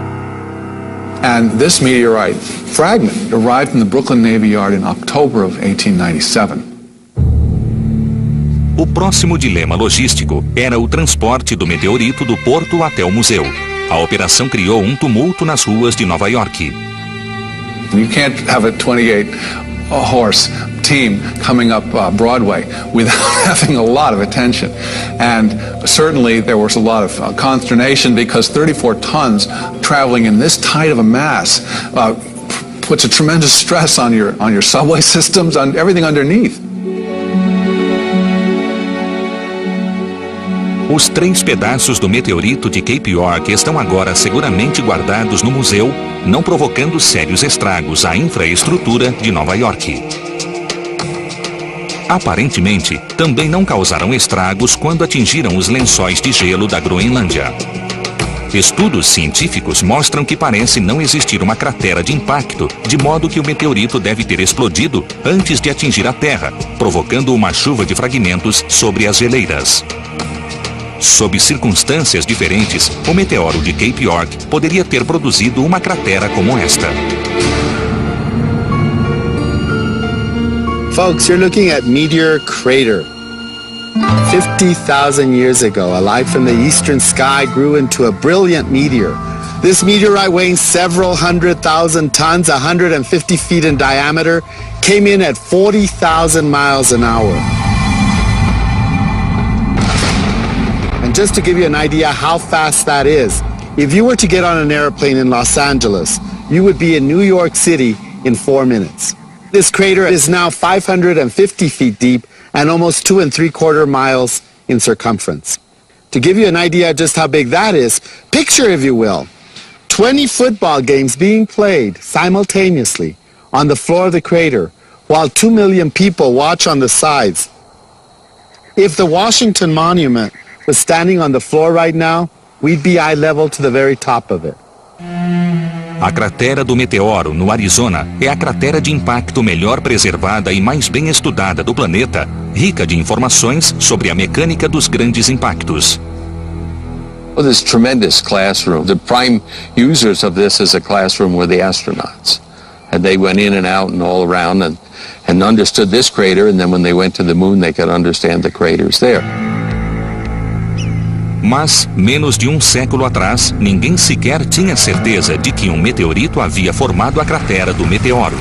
And this meteorite fragment arrived in the Brooklyn Navy Yard in October of 1897. O próximo dilema logístico era o transporte do meteorito do porto até o museu. A operação criou um tumulto nas ruas de Nova York. You can't have a 28-horse team coming up Broadway without having a lot of attention. And certainly there was a lot of consternation because 34 tons traveling in this tight of a mass puts a tremendous stress on your subway systems, on everything underneath. Os 3 pedaços do meteorito de Cape York estão agora seguramente guardados no museu, não provocando sérios estragos à infraestrutura de Nova York. Aparentemente, também não causaram estragos quando atingiram os lençóis de gelo da Groenlândia. Estudos científicos mostram que parece não existir uma cratera de impacto, de modo que o meteorito deve ter explodido antes de atingir a Terra, provocando uma chuva de fragmentos sobre as geleiras. Sob circunstâncias diferentes, o meteoro de Cape York poderia ter produzido uma cratera como esta. Folks, you're looking at Meteor Crater. 50,000 years ago, a light from the eastern sky grew into a brilliant meteor This meteorite, weighing several 100,000 tons, 150 feet in diameter, came in at 40,000 miles an hour. And just to give you an idea how fast that is, if you were to get on an airplane in Los Angeles, you would be in New York City in 4 minutes. This crater is now 550 feet deep and almost 2 3/4 miles in circumference. To give you an idea just how big that is, picture, if you will, 20 football games being played simultaneously on the floor of the crater while 2 million people watch on the sides. If the Washington Monument was standing on the floor right now, we'd be eye level to the very top of it. A cratera do meteoro, no Arizona, é a cratera de impacto melhor preservada e mais bem estudada do planeta, rica de informações sobre a mecânica dos grandes impactos. Well, this tremendous classroom, the prime users of this as a classroom were the astronauts. And they went in and out and all around and understood this crater, and then when they went to the moon they could understand the craters there. Mas, menos de um século atrás, ninguém sequer tinha certeza de que um meteorito havia formado a cratera do meteoro.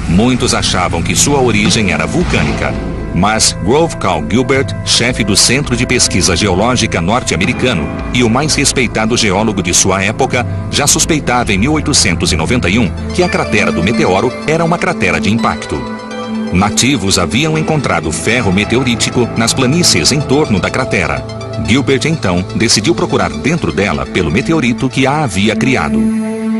Muitos achavam que sua origem era vulcânica, mas Grove Cal Gilbert, chefe do Centro de Pesquisa Geológica norte-americano e o mais respeitado geólogo de sua época, já suspeitava em 1891 que a cratera do meteoro era uma cratera de impacto. Nativos haviam encontrado ferro meteorítico nas planícies em torno da cratera. Gilbert então decidiu procurar dentro dela pelo meteorito que a havia criado.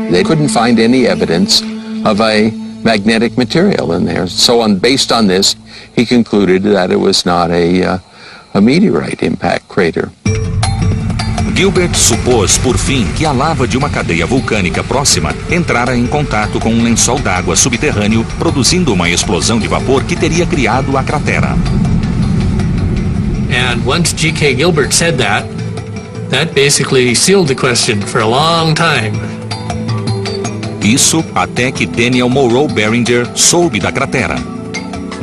They couldn't find any evidence of a magnetic material in there. So based on this, he concluded that it was not a meteorite impact crater. Gilbert supôs, por fim, que a lava de uma cadeia vulcânica próxima entrara em contato com um lençol d'água subterrâneo, produzindo uma explosão de vapor que teria criado a cratera. And once G.K. Gilbert said that basically sealed the question for a long time. Isso até que Daniel Morrow Barringer soube da cratera.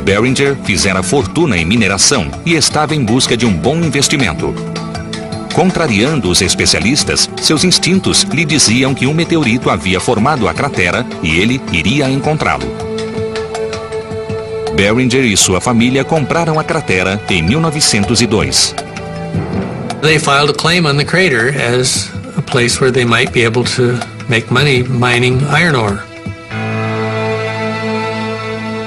Barringer fizera fortuna em mineração e estava em busca de um bom investimento. Contrariando os especialistas, seus instintos lhe diziam que um meteorito havia formado a cratera e ele iria encontrá-lo. Barringer e sua família compraram a cratera em 1902. They filed a claim on the crater as a place where they might be able to make money mining iron ore.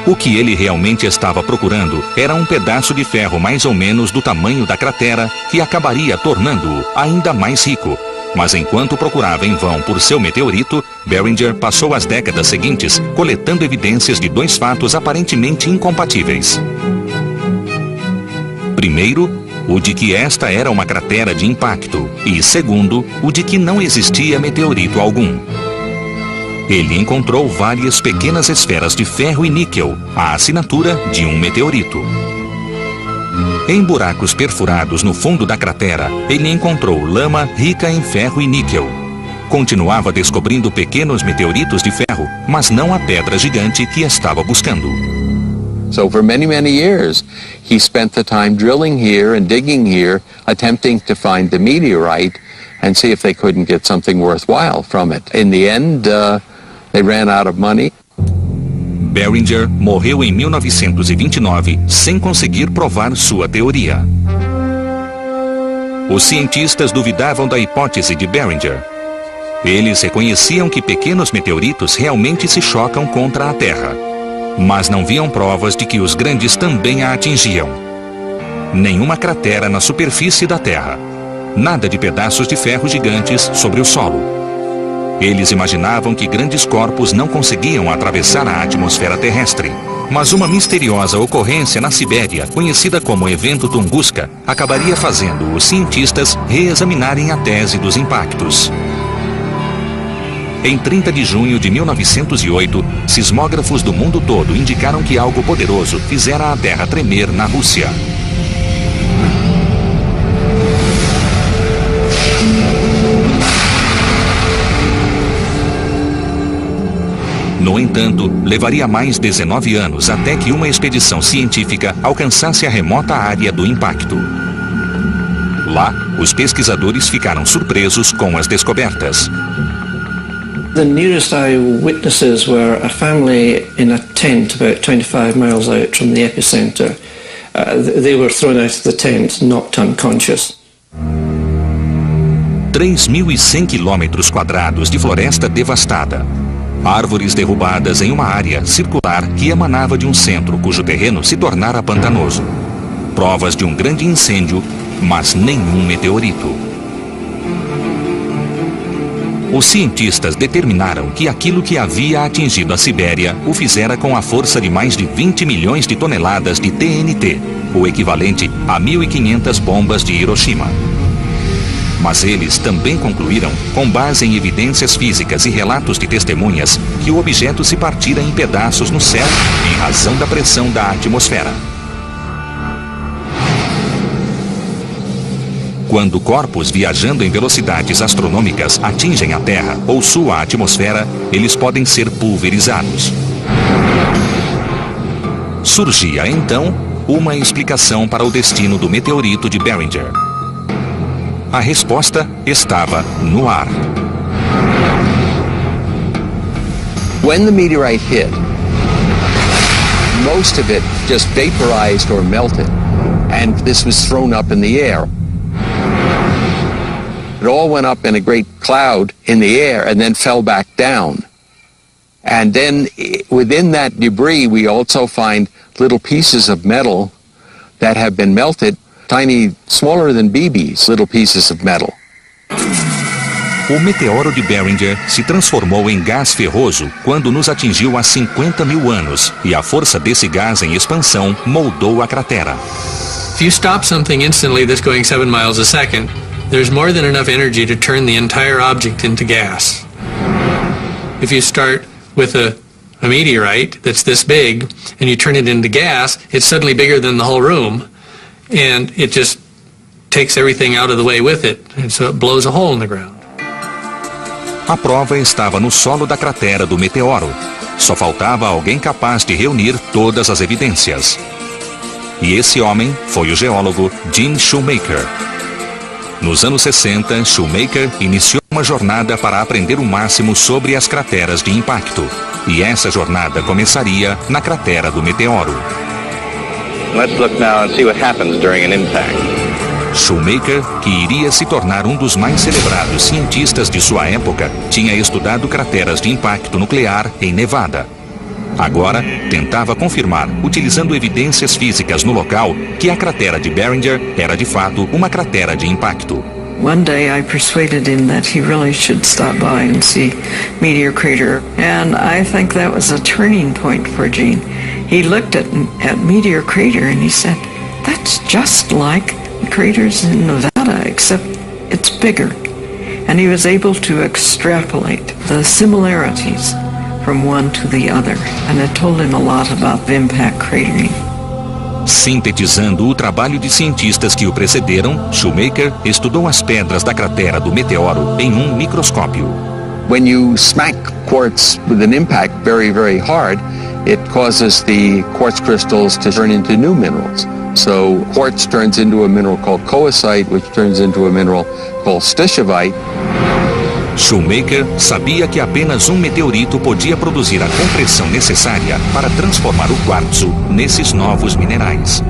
O que ele realmente estava procurando era um pedaço de ferro mais ou menos do tamanho da cratera que acabaria tornando-o ainda mais rico. Mas enquanto procurava em vão por seu meteorito, Barringer passou as décadas seguintes coletando evidências de dois fatos aparentemente incompatíveis. Primeiro, o de que esta era uma cratera de impacto, e segundo, o de que não existia meteorito algum. Ele encontrou várias pequenas esferas de ferro e níquel, a assinatura de um meteorito. Em buracos perfurados no fundo da cratera, ele encontrou lama rica em ferro e níquel. Continuava descobrindo pequenos meteoritos de ferro, mas não a pedra gigante que estava buscando. So for many, many years, he spent the time drilling here and digging here, attempting to find the meteorite and see if they couldn't get something worthwhile from it. In the end, they ran out of money. Barringer morreu em 1929 sem conseguir provar sua teoria. Os cientistas duvidavam da hipótese de Barringer. Eles reconheciam que pequenos meteoritos realmente se chocam contra a Terra, mas não viam provas de que os grandes também a atingiam. Nenhuma cratera na superfície da Terra. Nada de pedaços de ferro gigantes sobre o solo. Eles imaginavam que grandes corpos não conseguiam atravessar a atmosfera terrestre. Mas uma misteriosa ocorrência na Sibéria, conhecida como Evento Tunguska, acabaria fazendo os cientistas reexaminarem a tese dos impactos. Em 30 de junho de 1908, sismógrafos do mundo todo indicaram que algo poderoso fizera a Terra tremer na Rússia. No entanto, levaria mais 19 anos até que uma expedição científica alcançasse a remota área do impacto. Lá, os pesquisadores ficaram surpresos com as descobertas. The nearest eyewitnesses were a family in a tent about 25 miles out from the epicenter. They were thrown out of the tent, knocked unconscious. 3.100 quilômetros quadrados de floresta devastada. Árvores derrubadas em uma área circular que emanava de um centro cujo terreno se tornara pantanoso. Provas de um grande incêndio, mas nenhum meteorito. Os cientistas determinaram que aquilo que havia atingido a Sibéria o fizera com a força de mais de 20 milhões de toneladas de TNT, o equivalente a 1.500 bombas de Hiroshima. Mas eles também concluíram, com base em evidências físicas e relatos de testemunhas, que o objeto se partira em pedaços no céu em razão da pressão da atmosfera. Quando corpos viajando em velocidades astronômicas atingem a Terra ou sua atmosfera, eles podem ser pulverizados. Surgia, então, uma explicação para o destino do meteorito de Barringer. A resposta estava no ar. When the meteorite hit, most of it just vaporized or melted, and this was thrown up in the air. It all went up in a great cloud in the air and then fell back down. And then within that debris, we also find little pieces of metal that have been melted, tiny, smaller than BBs, little pieces of metal. O meteoro de Barringer se transformou em gás ferroso quando nos atingiu há 50 mil anos, e a força desse gás em expansão moldou a cratera. If you stop something instantly that's going 7 miles a second, there's more than enough energy to turn the entire object into gas. If you start with a meteorite that's this big and you turn it into gas, it's suddenly bigger than the whole room, and it just takes everything out of the way with it, and so it blows a hole in the ground. A prova estava no solo da cratera do meteoro. Só faltava alguém capaz de reunir todas as evidências. E esse homem foi o geólogo Gene Shoemaker. Nos anos 60, Shoemaker iniciou uma jornada para aprender o máximo sobre as crateras de impacto. E essa jornada começaria na cratera do meteoro. Let's look now and see what happens during an impact. Shoemaker, que iria se tornar um dos mais celebrados cientistas de sua época, tinha estudado crateras de impacto nuclear em Nevada. Agora, tentava confirmar, utilizando evidências físicas no local, que a cratera de Barringer era de fato uma cratera de impacto. One day I persuaded him that he really should stop by and see Meteor Crater, and I think that was a turning point for Gene. He looked at Meteor Crater and he said, "That's just like the craters in Nevada, except it's bigger." And he was able to extrapolate the similarities from one to the other, and it told him a lot about the impact cratering. Sintetizando o trabalho de cientistas que o precederam, Shoemaker estudou as pedras da cratera do meteoro em um microscópio. When you smack quartz with an impact very, very hard, it causes the quartz crystals to turn into new minerals. So quartz turns into a mineral called coesite, which turns into a mineral called stishovite. Shoemaker sabia que apenas um meteorito podia produzir a compressão necessária para transformar o quartzo nesses novos minerais.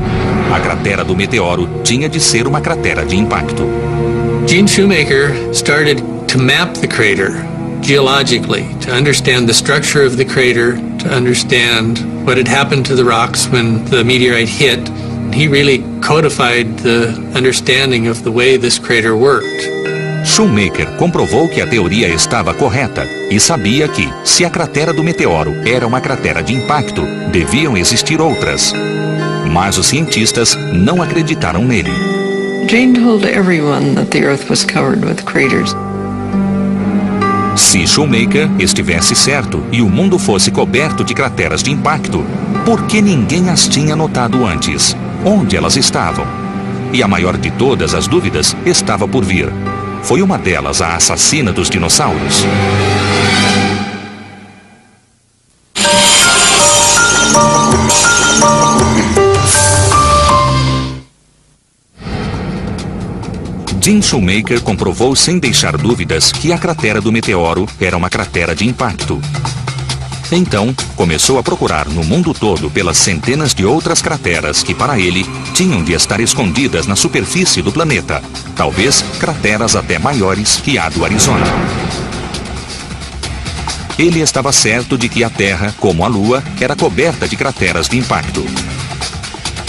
A cratera do meteoro tinha de ser uma cratera de impacto. Gene Shoemaker started to map the crater geologically, to understand the structure of the crater, to understand what had happened to the rocks when the meteorite hit. He really codified the understanding of the way this crater worked. Shoemaker comprovou que a teoria estava correta e sabia que, se a cratera do meteoro era uma cratera de impacto, deviam existir outras. Mas os cientistas não acreditaram nele. Gene told everyone that the Earth was covered with craters. Se Shoemaker estivesse certo e o mundo fosse coberto de crateras de impacto, por que ninguém as tinha notado antes? Onde elas estavam? E a maior de todas as dúvidas estava por vir. Foi uma delas a assassina dos dinossauros? Jim Shoemaker comprovou sem deixar dúvidas que a cratera do meteoro era uma cratera de impacto. Então, começou a procurar no mundo todo pelas centenas de outras crateras que, para ele, tinham de estar escondidas na superfície do planeta. Talvez crateras até maiores que a do Arizona. Ele estava certo de que a Terra, como a Lua, era coberta de crateras de impacto.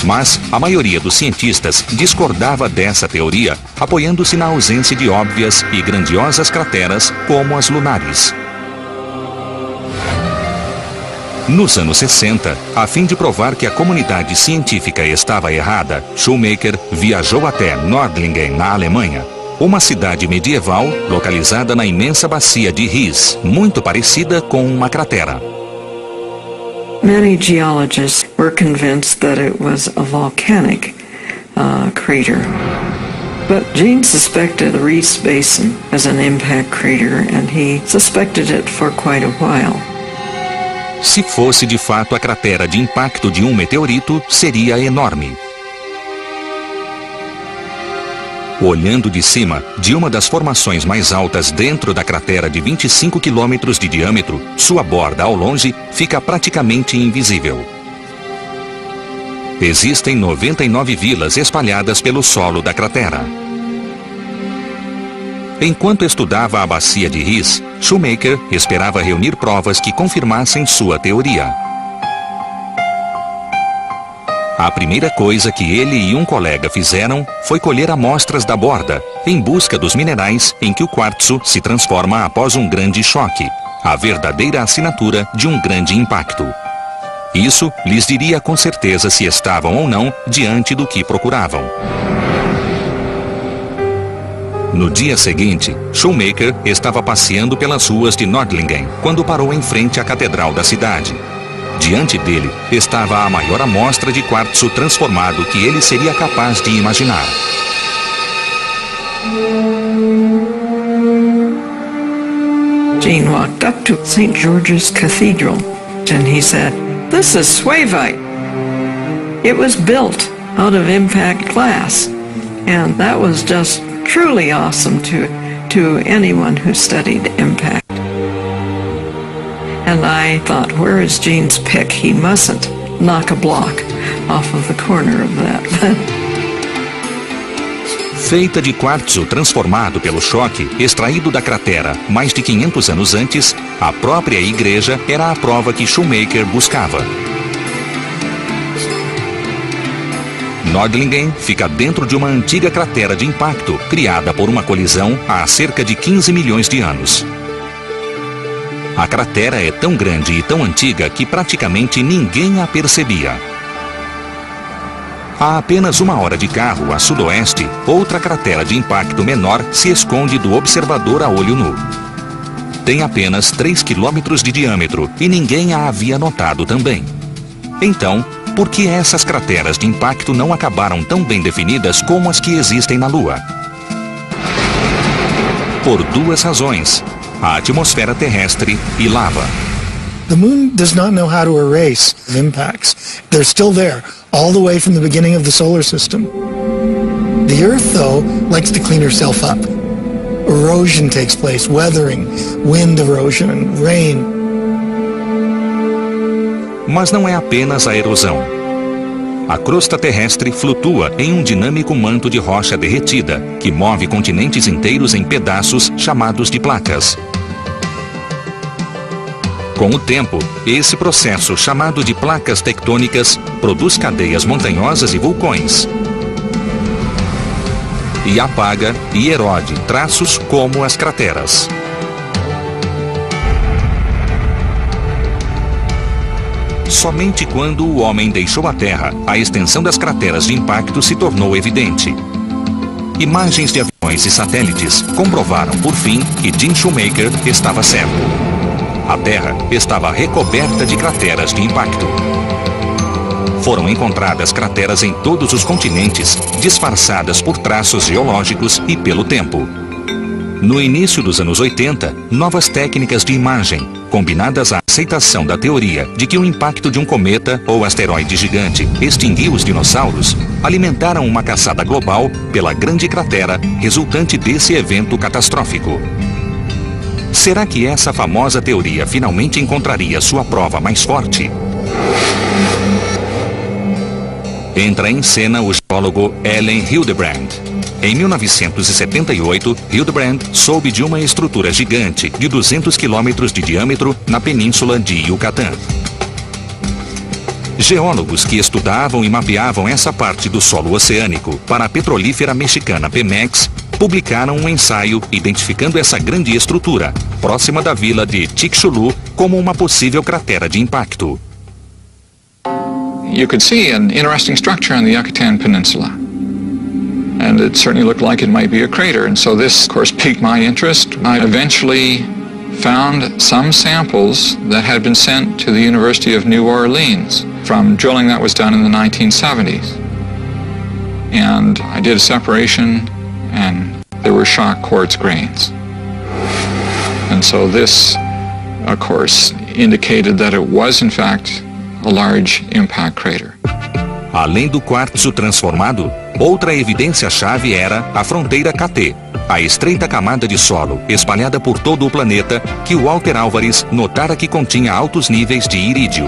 Mas a maioria dos cientistas discordava dessa teoria, apoiando-se na ausência de óbvias e grandiosas crateras como as lunares. Nos anos 60, a fim de provar que a comunidade científica estava errada, Shoemaker viajou até Nördlingen, na Alemanha, uma cidade medieval localizada na imensa bacia de Ries, muito parecida com uma cratera. Many geologists were convinced that it was a volcanic crater. But Gene suspected the Ries Basin as an impact crater, and he suspected it for quite a while. Se fosse de fato a cratera de impacto de um meteorito, seria enorme. Olhando de cima, de uma das formações mais altas dentro da cratera de 25 quilômetros de diâmetro, sua borda ao longe fica praticamente invisível. Existem 99 vilas espalhadas pelo solo da cratera. Enquanto estudava a bacia de Ries, Shoemaker esperava reunir provas que confirmassem sua teoria. A primeira coisa que ele e um colega fizeram foi colher amostras da borda, em busca dos minerais em que o quartzo se transforma após um grande choque, a verdadeira assinatura de um grande impacto. Isso lhes diria com certeza se estavam ou não diante do que procuravam. No dia seguinte, Shoemaker estava passeando pelas ruas de Nördlingen quando parou em frente à catedral da cidade. Diante dele estava a maior amostra de quartzo transformado que ele seria capaz de imaginar. Gene walked up to St. George's Cathedral and he said, "This is Suevite. It was built out of impact glass." And that was just truly awesome to anyone who studied impact. And I thought, where is Gene's pick? He mustn't knock a block off of the corner of that. Feita de quartzo transformado pelo choque, extraído da cratera mais de 500 anos antes, a própria igreja era a prova que Shoemaker buscava. Nördlingen fica dentro de uma antiga cratera de impacto, criada por uma colisão há cerca de 15 milhões de anos. A cratera é tão grande e tão antiga que praticamente ninguém a percebia. A apenas 1 hora de carro a sudoeste, outra cratera de impacto menor se esconde do observador a olho nu. Tem apenas 3 quilômetros de diâmetro e ninguém a havia notado também. Então, por que essas crateras de impacto não acabaram tão bem definidas como as que existem na Lua? Por 2 razões: a atmosfera terrestre e lava. The moon does not know how to erase impacts. They're still there, all the way from the beginning of the solar system. The Earth, though, likes to clean herself up. Erosion takes place, weathering, wind erosion, and rain. Mas não é apenas a erosão. A crosta terrestre flutua em um dinâmico manto de rocha derretida, que move continentes inteiros em pedaços chamados de placas. Com o tempo, esse processo, chamado de placas tectônicas, produz cadeias montanhosas e vulcões. E apaga e erode traços como as crateras. Somente quando o homem deixou a Terra, a extensão das crateras de impacto se tornou evidente. Imagens de aviões e satélites comprovaram, por fim, que Jim Shoemaker estava certo. A Terra estava recoberta de crateras de impacto. Foram encontradas crateras em todos os continentes, disfarçadas por traços geológicos e pelo tempo. No início dos anos 80, novas técnicas de imagem, combinadas à aceitação da teoria de que o impacto de um cometa ou asteroide gigante extinguiu os dinossauros, alimentaram uma caçada global pela grande cratera resultante desse evento catastrófico. Será que essa famosa teoria finalmente encontraria sua prova mais forte? Entra em cena o geólogo Allen Hildebrand. Em 1978, Hildebrand soube de uma estrutura gigante de 200 quilômetros de diâmetro na península de Yucatán. Geólogos que estudavam e mapeavam essa parte do solo oceânico para a petrolífera mexicana Pemex publicaram um ensaio identificando essa grande estrutura, próxima da vila de Chicxulub, como uma possível cratera de impacto. You could see an interesting structure on the Yucatan Peninsula. And it certainly looked like it might be a crater. And so this, of course, piqued my interest. I eventually found some samples that had been sent to the University of New Orleans from drilling that was done in the 1970s. And I did a separation, and there were shock quartz grains. And so this, of course, indicated that it was, in fact, a large impact crater. Além do quartzo transformado, outra evidência-chave era a fronteira KT, a estreita camada de solo espalhada por todo o planeta que Walter Álvares notara que continha altos níveis de irídio.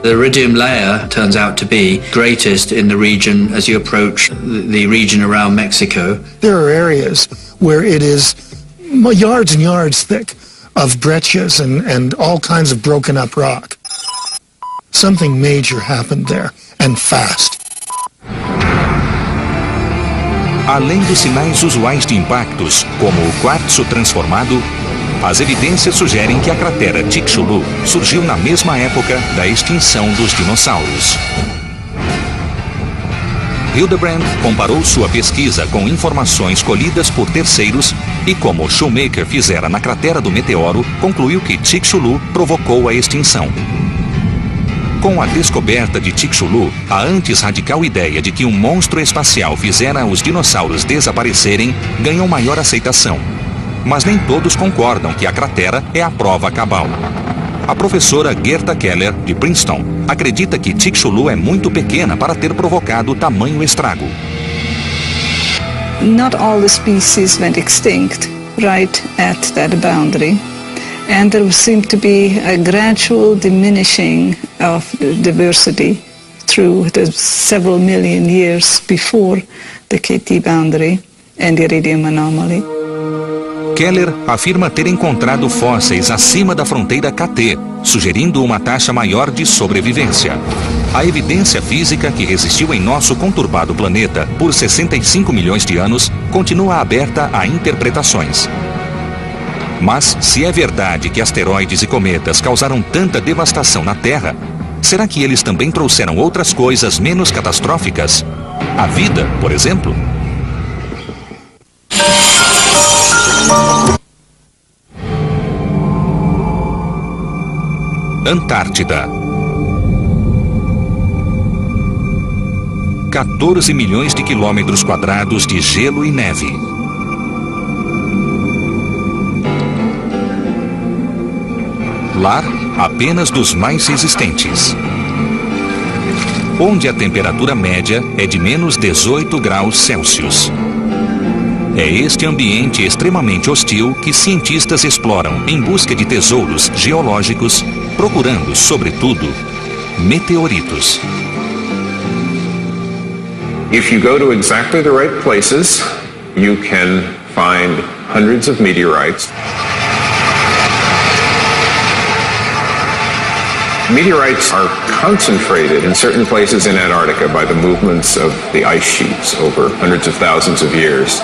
The iridium layer turns out to be greatest in the region as you approach the region around Mexico. There are areas where it is yards and yards thick of breccias and all kinds of broken up rock. Something major happened there, and fast. Além dos sinais usuais de impactos, como o quartzo transformado, as evidências sugerem que a cratera Chicxulub surgiu na mesma época da extinção dos dinossauros. Hildebrand comparou sua pesquisa com informações colhidas por terceiros e, como Shoemaker fizera na cratera do meteoro, concluiu que Chicxulub provocou a extinção. Com a descoberta de Chicxulub, a antes radical ideia de que um monstro espacial fizera os dinossauros desaparecerem ganhou maior aceitação. Mas nem todos concordam que a cratera é a prova cabal. A professora Gerta Keller, de Princeton, acredita que Chicxulub é muito pequena para ter provocado tamanho estrago. Not all the species went extinct right at that boundary. And there seemed to be a gradual diminishing of diversity through the several million years before the KT boundary and the iridium anomaly. Keller afirma ter encontrado fósseis acima da fronteira KT, sugerindo uma taxa maior de sobrevivência. A evidência física que resistiu em nosso conturbado planeta por 65 milhões de anos continua aberta a interpretações. Mas, se é verdade que asteroides e cometas causaram tanta devastação na Terra, será que eles também trouxeram outras coisas menos catastróficas? A vida, por exemplo? Antártida. 14 milhões de quilômetros quadrados de gelo e neve. Lar apenas dos mais resistentes. Onde a temperatura média é de menos 18 graus Celsius. É este ambiente extremamente hostil que cientistas exploram em busca de tesouros geológicos, procurando, sobretudo, meteoritos. If you go to exactly the right places, you can find hundreds of meteorites. Meteorites are concentrated in certain places in Antarctica by the movements of the ice sheets over hundreds of thousands of years.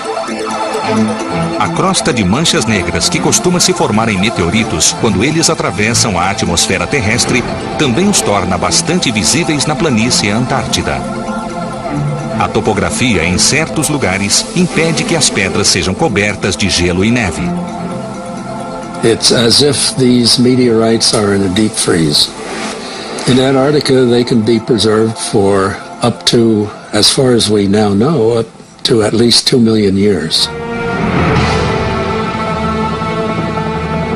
A crosta de manchas negras que costuma se formar em meteoritos quando eles atravessam a atmosfera terrestre também os torna bastante visíveis na planície Antártida. A topografia em certos lugares impede que as pedras sejam cobertas de gelo e neve. It's as if these meteorites are in a deep freeze. In Antarctica, they can be preserved for up to, as far as we now know, up to at least 2 million years.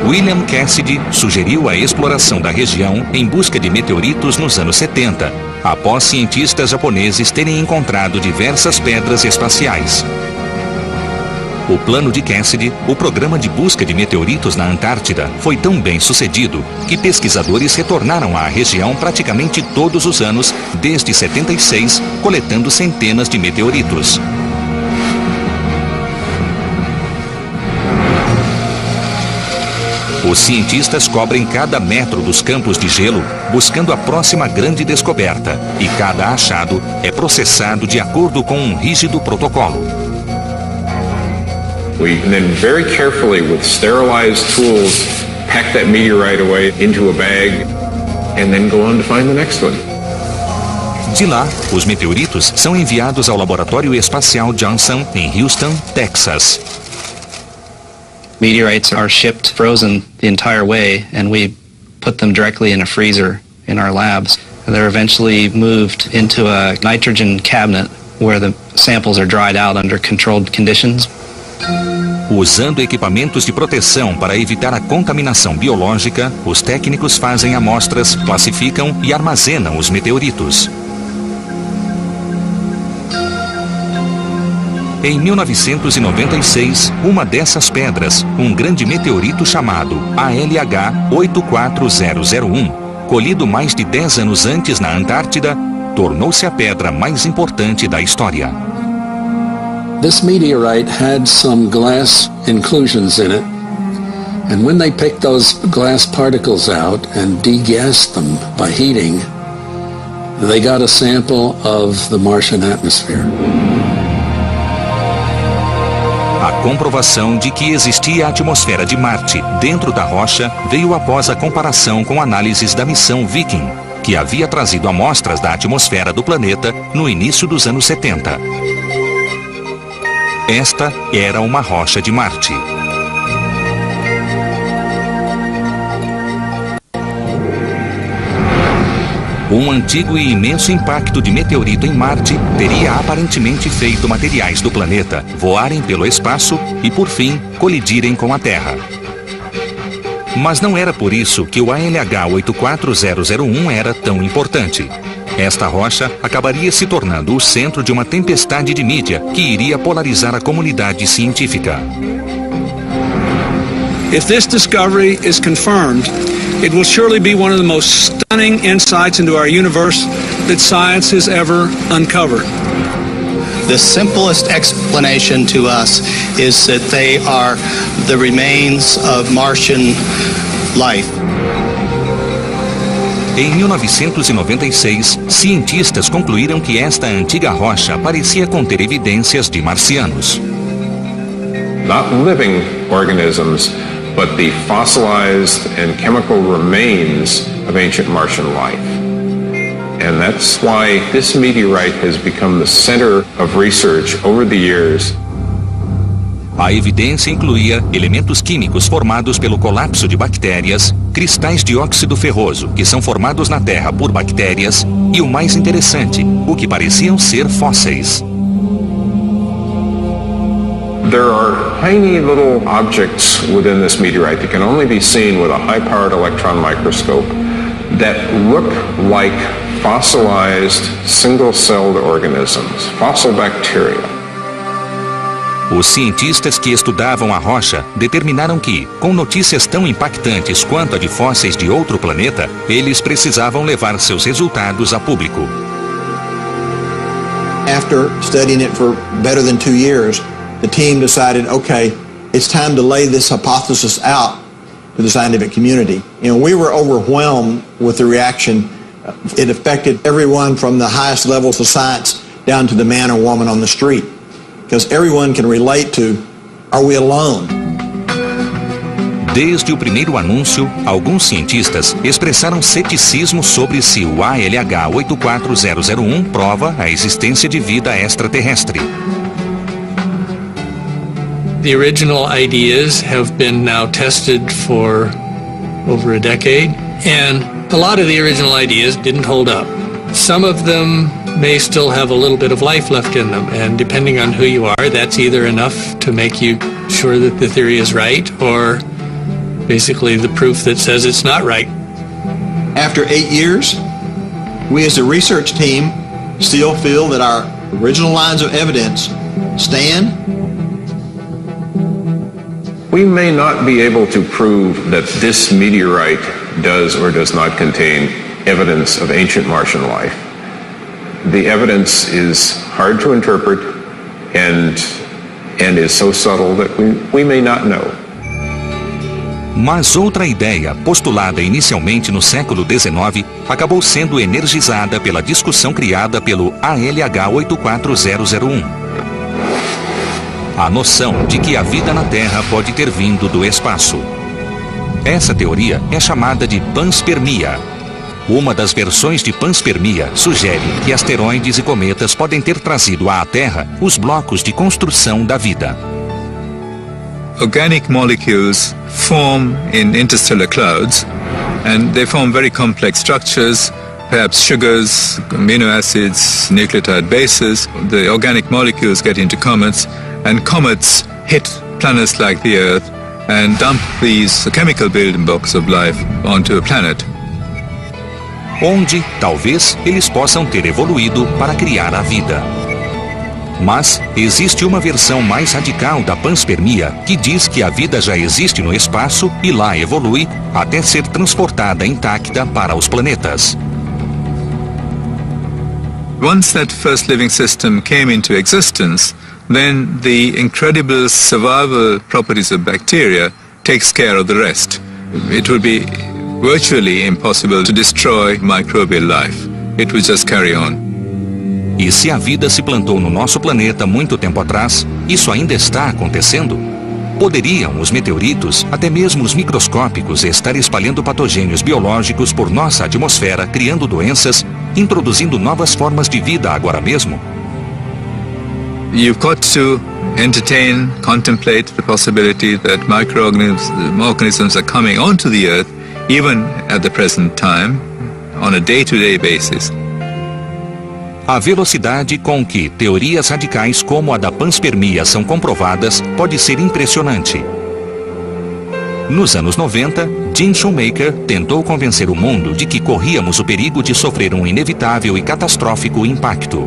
William Cassidy sugeriu a exploração da região em busca de meteoritos nos anos 70, após cientistas japoneses terem encontrado diversas pedras espaciais. O plano de Cassidy, o programa de busca de meteoritos na Antártida, foi tão bem sucedido que pesquisadores retornaram à região praticamente todos os anos, desde 76, coletando centenas de meteoritos. Os cientistas cobrem cada metro dos campos de gelo, buscando a próxima grande descoberta, e cada achado é processado de acordo com um rígido protocolo. We then very carefully, with sterilized tools, pack that meteorite away into a bag and then go on to find the next one. De lá, os meteoritos são enviados ao Laboratório Espacial Johnson, em Houston, Texas. Meteorites are shipped frozen the entire way, and we put them directly in a freezer in our labs. They're eventually moved into a nitrogen cabinet where the samples are dried out under controlled conditions. Usando equipamentos de proteção para evitar a contaminação biológica, os técnicos fazem amostras, classificam e armazenam os meteoritos. Em 1996, uma dessas pedras, um grande meteorito chamado ALH 84001, colhido mais de 10 anos antes na Antártida, tornou-se a pedra mais importante da história. This meteorite had some glass inclusions in it, and when they picked those glass particles out and degassed them by heating, they got a sample of the Martian atmosphere. A comprovação de que existia a atmosfera de Marte dentro da rocha veio após a comparação com análises da missão Viking, que havia trazido amostras da atmosfera do planeta no início dos anos 70. Esta era uma rocha de Marte. Um antigo e imenso impacto de meteorito em Marte teria aparentemente feito materiais do planeta voarem pelo espaço e, por fim, colidirem com a Terra. Mas não era por isso que o ALH 84001 era tão importante. Esta rocha acabaria se tornando o centro de uma tempestade de mídia que iria polarizar a comunidade científica. If this discovery is confirmed, it will surely be one of the most stunning insights into our universe that science has ever uncovered. The simplest explanation to us is that they are the remains of Martian life. Em 1996, cientistas concluíram que esta antiga rocha parecia conter evidências de marcianos. Not living organisms, but the fossilized and chemical remains of ancient Martian life. And that's why this meteorite has become the center of research over the years. A evidência incluía elementos químicos formados pelo colapso de bactérias, cristais de óxido ferroso que são formados na Terra por bactérias e, o mais interessante, o que pareciam ser fósseis. There are tiny little objects within this meteorite that can only be seen with a high-powered electron microscope that look like fossilized single-celled organisms, fossil bacteria. Os cientistas que estudavam a rocha determinaram que, com notícias tão impactantes quanto a de fósseis de outro planeta, eles precisavam levar seus resultados a público. After studying it for better than 2 years, the team decided, okay, it's time to lay this hypothesis out to the scientific community. You know, we were overwhelmed with the reaction. It affected everyone from the highest levels of science down to the man or woman on the street. Because everyone can relate to, are we alone? Desde o primeiro anúncio, alguns cientistas expressaram ceticismo sobre se o ALH 84001 prova a existência de vida extraterrestre. The original ideas have been now tested for over a decade, and a lot of the original ideas didn't hold up. Some of them may still have a little bit of life left in them, and depending on who you are, that's either enough to make you sure that the theory is right, or basically the proof that says it's not right. After 8 years, we as a research team still feel that our original lines of evidence stand. We may not be able to prove that this meteorite does or does not contain evidence of ancient Martian life. The evidence is hard to interpret and is so subtle that we may not know. Mas outra ideia, postulada inicialmente no século XIX, acabou sendo energizada pela discussão criada pelo ALH 84001. A noção de que a vida na Terra pode ter vindo do espaço. Essa teoria é chamada de panspermia. Uma das versões de panspermia sugere que asteroides e cometas podem ter trazido à Terra os blocos de construção da vida. Organic molecules form in interstellar clouds, and they form very complex structures, perhaps sugars, amino acids, nucleotide bases. The organic molecules get into comets, and comets hit planets like the Earth and dump these chemical building blocks of life onto a planet. Onde, talvez, eles possam ter evoluído para criar a vida. Mas existe uma versão mais radical da panspermia que diz que a vida já existe no espaço e lá evolui até ser transportada intacta para os planetas. Once that first living system came into existence, then the incredible survival properties of bacteria takes care of the rest. It would be virtually impossible to destroy microbial life. It would just carry on. E se a vida se plantou no nosso planeta muito tempo atrás, isso ainda está acontecendo? Poderiam os meteoritos, até mesmo os microscópicos, estar espalhando patogênios biológicos por nossa atmosfera, criando doenças, introduzindo novas formas de vida agora mesmo? You've got to entertain, contemplate the possibility that microorganisms are coming onto the Earth, even at the present time, on a day-to-day basis. A velocidade com que teorias radicais como a da panspermia são comprovadas pode ser impressionante. Nos anos 90, Gene Shoemaker tentou convencer o mundo de que corríamos o perigo de sofrer um inevitável e catastrófico impacto.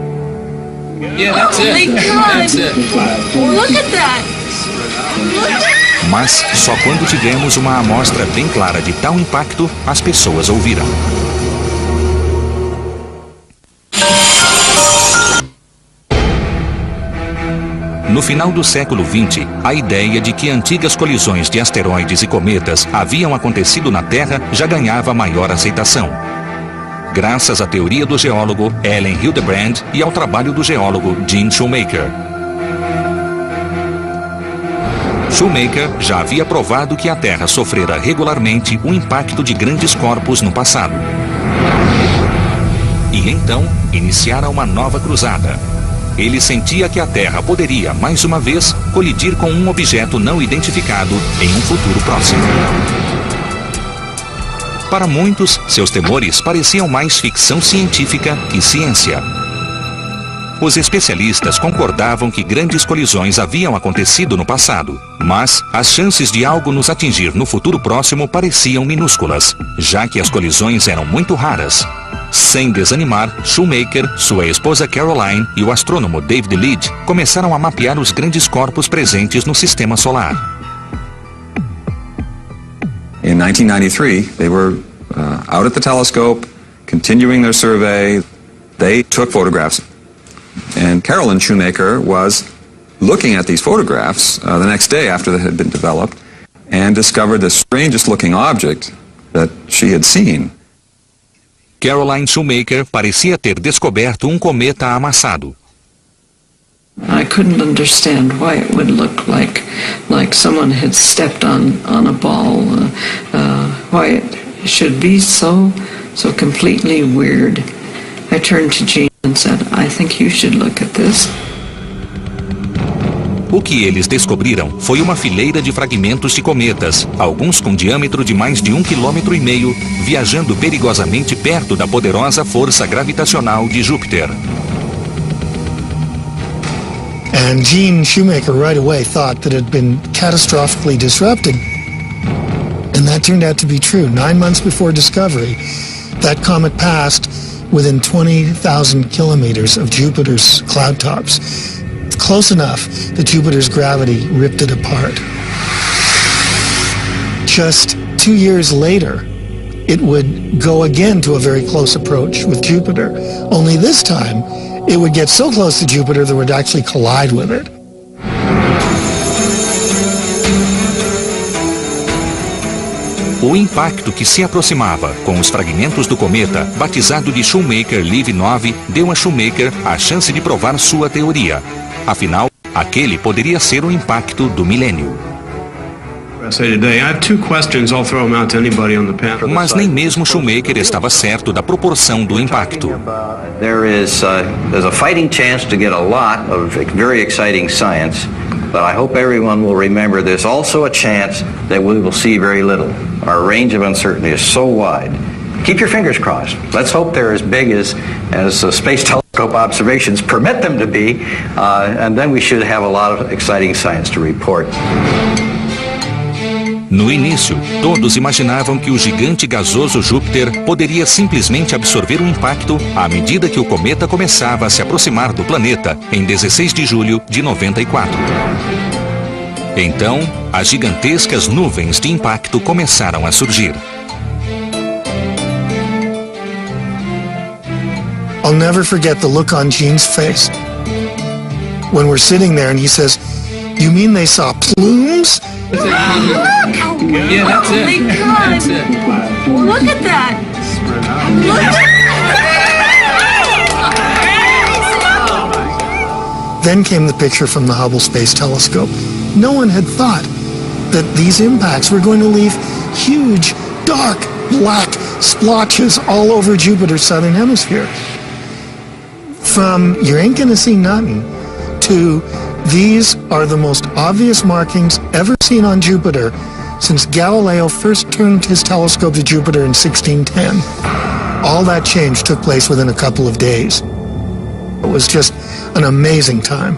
Yeah, that's it. That's it. Look at that. Mas só quando tivemos uma amostra bem clara de tal impacto, as pessoas ouviram. No final do século XX, a ideia de que antigas colisões de asteroides e cometas haviam acontecido na Terra já ganhava maior aceitação. Graças à teoria do geólogo Ellen Hildebrand e ao trabalho do geólogo Gene Shoemaker. Shoemaker já havia provado que a Terra sofrera regularmente o impacto de grandes corpos no passado. E então, iniciara uma nova cruzada. Ele sentia que a Terra poderia, mais uma vez, colidir com um objeto não identificado em um futuro próximo. Para muitos, seus temores pareciam mais ficção científica que ciência. Os especialistas concordavam que grandes colisões haviam acontecido no passado, mas as chances de algo nos atingir no futuro próximo pareciam minúsculas, já que as colisões eram muito raras. Sem desanimar, Shoemaker, sua esposa Caroline e o astrônomo David Lead começaram a mapear os grandes corpos presentes no sistema solar. In 1993, they were out at the telescope, continuing their survey. They took photographs. And Caroline Shoemaker was looking at these photographs the next day after they had been developed and discovered the strangest looking object that she had seen. Caroline Shoemaker parecia ter descoberto um cometa amassado. I couldn't understand why it would look like someone had stepped on a ball. Why it should be so completely weird. I turned to Gene and said, I think you should look at this. O que eles descobriram foi uma fileira de fragmentos de cometas, alguns com diâmetro de mais de 1,5 km, viajando perigosamente perto da poderosa força gravitacional de Júpiter. And Gene Shoemaker right away thought that it had been catastrophically disrupted. And that turned out to be true. 9 months before discovery, that comet passed within 20,000 kilometers of Jupiter's cloud tops. Close enough that Jupiter's gravity ripped it apart. Just 2 years later, it would go again to a very close approach with Jupiter. Only this time, it would get so close to Jupiter that it would actually collide with it. O impacto que se aproximava com os fragmentos do cometa, batizado de Shoemaker-Levy 9, deu a Shoemaker a chance de provar sua teoria. Afinal, aquele poderia ser o impacto do milênio. Mas nem mesmo Shoemaker estava certo da proporção do impacto. There's a fighting chance to get a lot of very exciting science, but I hope everyone will remember there's also a chance that we will see very little. Our range of uncertainty is so wide. Keep your fingers crossed. Let's hope they're as big as space telescope observations permit them to be, and then we should have a lot of exciting science to report. No início, todos imaginavam que o gigante gasoso Júpiter poderia simplesmente absorver o impacto à medida que o cometa começava a se aproximar do planeta em 16 de julho de 94. Então, as gigantescas nuvens de impacto começaram a surgir. I'll never forget the look on Gene's face when we're sitting there and he says, "You mean they saw plumes?" Look! Yeah, that's it. That's it. Look at that! Look at that! Then came the picture from the Hubble Space Telescope. No one had thought that these impacts were going to leave huge, dark, black splotches all over Jupiter's southern hemisphere. From you ain't gonna see nothing to these are the most obvious markings ever seen on Jupiter since Galileo first turned his telescope to Jupiter in 1610. All that change took place within a couple of days. It was just an amazing time.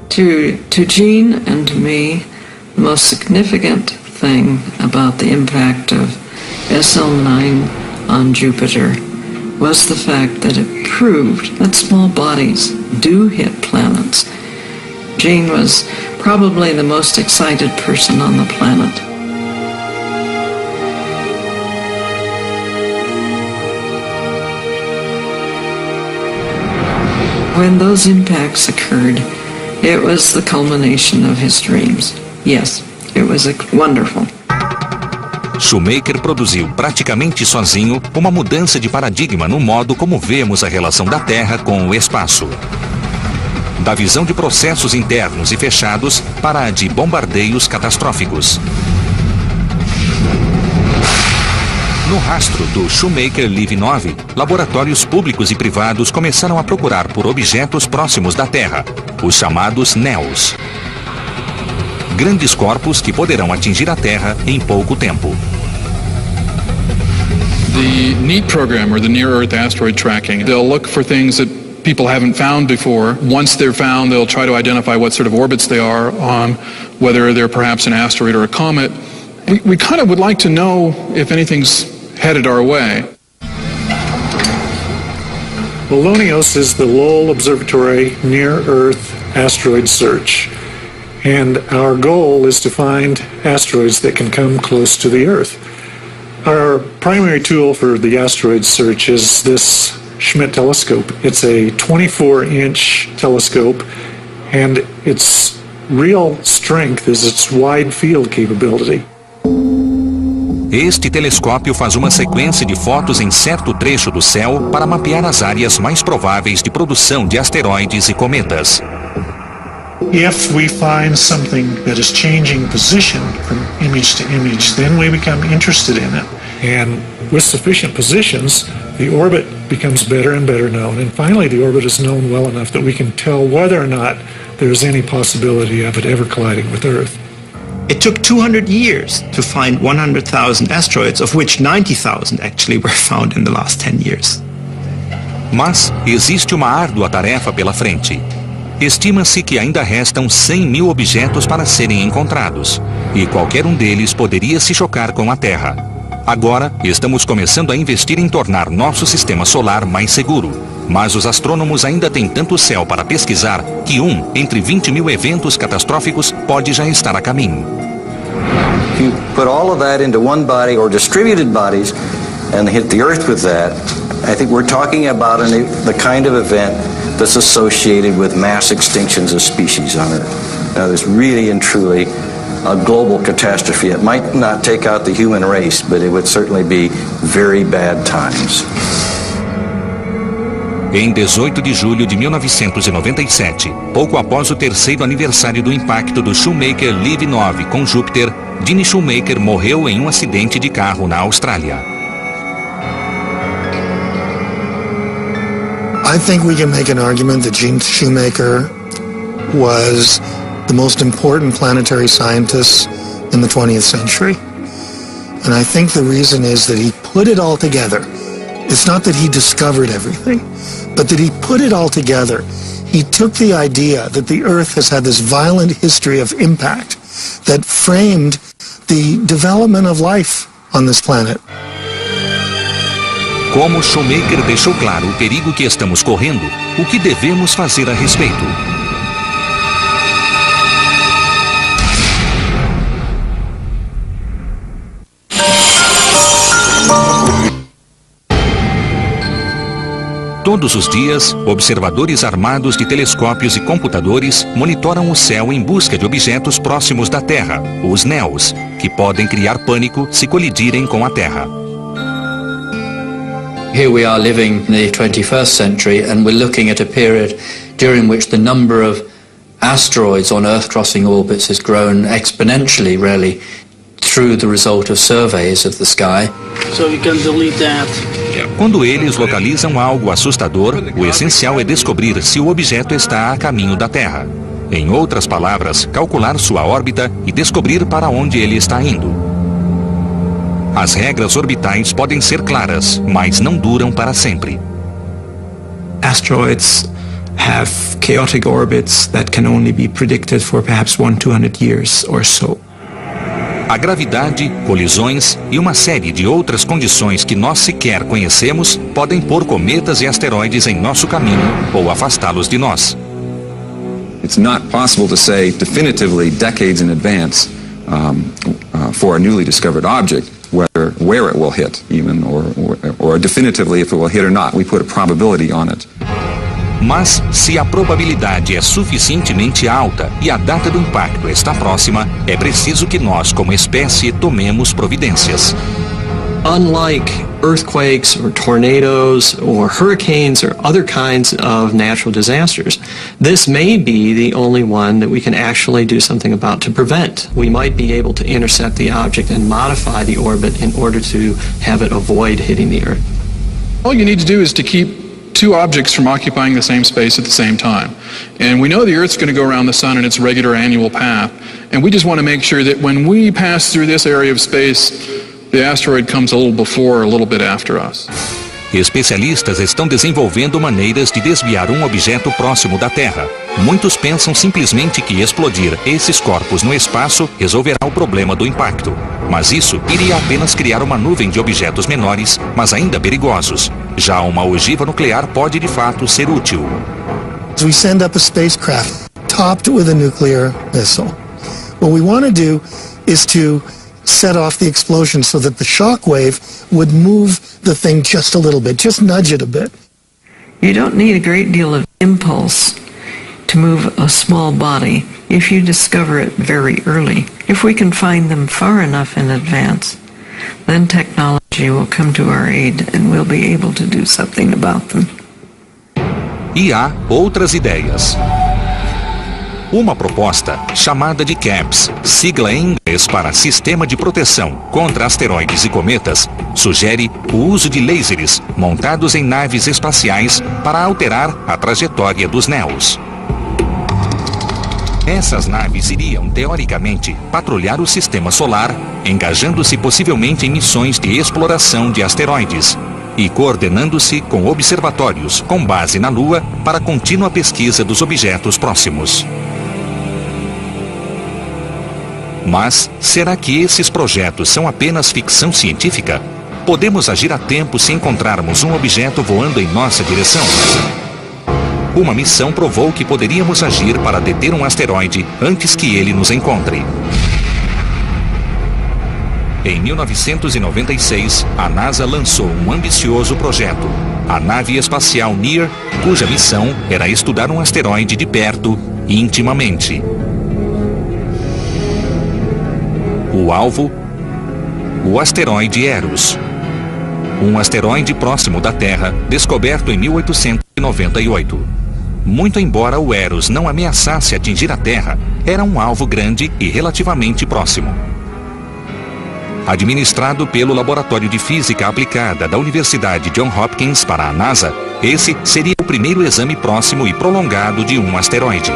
To Gene and to me, the most significant thing about the impact of SL9 on Jupiter was the fact that it proved that small bodies do hit planets. Gene was probably the most excited person on the planet. When those impacts occurred, it was the culmination of his dreams. Yes, it was wonderful. Shoemaker produziu praticamente sozinho uma mudança de paradigma no modo como vemos a relação da Terra com o espaço. Da visão de processos internos e fechados para a de bombardeios catastróficos. No rastro do Shoemaker-Levy 9, laboratórios públicos e privados começaram a procurar por objetos próximos da Terra, os chamados NEOs. Grandes corpos que poderão atingir a Terra em pouco tempo. The NEAT program, or the Near Earth Asteroid Tracking, they'll look for things that people haven't found before. Once they're found, they'll try to identify what sort of orbits they are on, whether they're perhaps an asteroid or a comet. We kind of would like to know if anything's headed our way. LONEOS is the Lowell Observatory Near-Earth Asteroid Search, and our goal is to find asteroids that can come close to the Earth. Our primary tool for the asteroid search is this Schmidt telescope. It's a 24-inch telescope, and its real strength is its wide field capability. Este telescópio faz uma sequência de fotos em certo trecho do céu para mapear as áreas mais prováveis de produção de asteroides e cometas. If we find something that is changing position from image to image, then we become interested in it. And with sufficient positions, the orbit becomes better and better known. And finally, the orbit is known well enough that we can tell whether or not there's any possibility of it ever colliding with Earth. It took 200 years to find 100,000 asteroids, of which 90,000 actually were found in the last 10 years. Mas existe uma árdua tarefa pela frente. Estima-se que ainda restam 100.000 objetos para serem encontrados, e qualquer um deles poderia se chocar com a Terra. Agora, estamos começando a investir em tornar nosso sistema solar mais seguro. Mas os astrônomos ainda têm tanto céu para pesquisar que entre 20.000 eventos catastróficos pode já estar a caminho. If you put all of that into one body or distributed bodies and hit the Earth with that, I think we're talking about the kind of event that's associated with mass extinctions of species on Earth. Now, there's really and truly a global catastrophe. It might not take out the human race, but it would certainly be very bad times. Em 18 de julho de 1997, pouco após o terceiro aniversário do impacto do Shoemaker LIV-9 com Júpiter, Gene Shoemaker morreu em um acidente de carro na Austrália. I think we can make an argument that Gene Shoemaker was the most important planetary scientist in the 20th century. And I think the reason is that he put it all together. It's not that he discovered everything, but that he put it all together. He took the idea that the Earth has had this violent history of impact that framed the development of life on this planet. Como Shoemaker deixou claro o perigo que estamos correndo, o que devemos fazer a respeito? Todos os dias, observadores armados de telescópios e computadores monitoram o céu em busca de objetos próximos da Terra, os NEOs, que podem criar pânico se colidirem com a Terra. Here we are living in the 21st century, and we're looking at a period during which the number of asteroids on Earth-crossing orbits has grown exponentially, really, through the result of surveys of the sky. So you can delete that. Quando eles localizam algo assustador, o essencial é descobrir se o objeto está a caminho da Terra. Em outras palavras, calcular sua órbita e descobrir para onde ele está indo. As regras orbitais podem ser claras, mas não duram para sempre. Asteroids have chaotic orbits that can only be predicted for perhaps 100-200 years or so. A gravidade, colisões e uma série de outras condições que nós sequer conhecemos podem pôr cometas e asteroides em nosso caminho ou afastá-los de nós. It's not possible to say definitively decades in advance for a newly discovered object where it will hit even or definitively if it will hit or not. We put a probability on it. Mas, se a probabilidade é suficientemente alta e a data do impacto está próxima, é preciso que nós, como espécie, tomemos providências. Unlike earthquakes or tornadoes or hurricanes or other kinds of natural disasters, this may be the only one that we can actually do something about to prevent. We might be able to intercept the object and modify the orbit in order to have it avoid hitting the Earth. All you need to do is to keep two objects from occupying the same space at the same time. And we know the Earth's going to go around the sun in its regular annual path. And we just want to make sure that when we pass through this area of space, the asteroid comes a little before or a little bit after us. Especialistas estão desenvolvendo maneiras de desviar um objeto próximo da Terra. Muitos pensam simplesmente que explodir esses corpos no espaço resolverá o problema do impacto. Mas isso iria apenas criar uma nuvem de objetos menores, mas ainda perigosos. Já uma ogiva nuclear pode de fato ser útil. We send up a spacecraft topped with a nuclear missile. What we want to do is to set off the explosion so that the shock wave would move the thing just a little bit, just nudge it a bit. You don't need a great deal of impulse to move a small body if you discover it very early. If we can find them far enough in advance, then technology will come to our aid and we'll be able to do something about them. E há outras ideias. Uma proposta, chamada de CAPS, sigla em inglês para Sistema de Proteção contra Asteroides e Cometas, sugere o uso de lasers montados em naves espaciais para alterar a trajetória dos NEOs. Essas naves iriam, teoricamente, patrulhar o sistema solar, engajando-se possivelmente em missões de exploração de asteroides e coordenando-se com observatórios com base na Lua para a contínua pesquisa dos objetos próximos. Mas, será que esses projetos são apenas ficção científica? Podemos agir a tempo se encontrarmos um objeto voando em nossa direção? Uma missão provou que poderíamos agir para deter um asteroide antes que ele nos encontre. Em 1996, a NASA lançou um ambicioso projeto, a nave espacial NEAR, cuja missão era estudar um asteroide de perto e intimamente. O alvo? O asteroide Eros. Um asteroide próximo da Terra, descoberto em 1898. Muito embora o Eros não ameaçasse atingir a Terra, era um alvo grande e relativamente próximo. Administrado pelo Laboratório de Física Aplicada da Universidade Johns Hopkins para a NASA, esse seria o primeiro exame próximo e prolongado de um asteroide.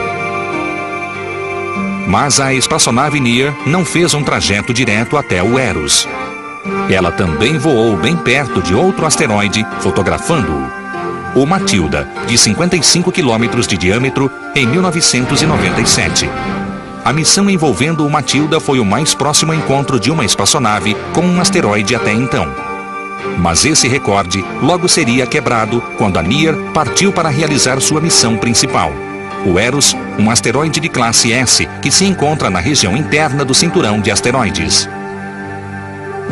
Mas a espaçonave NEAR não fez um trajeto direto até o Eros. Ela também voou bem perto de outro asteroide, fotografando-o. O Matilda, de 55 quilômetros de diâmetro, em 1997. A missão envolvendo o Matilda foi o mais próximo encontro de uma espaçonave com um asteroide até então. Mas esse recorde logo seria quebrado quando a NEAR partiu para realizar sua missão principal. O Eros, um asteroide de classe S que se encontra na região interna do cinturão de asteroides.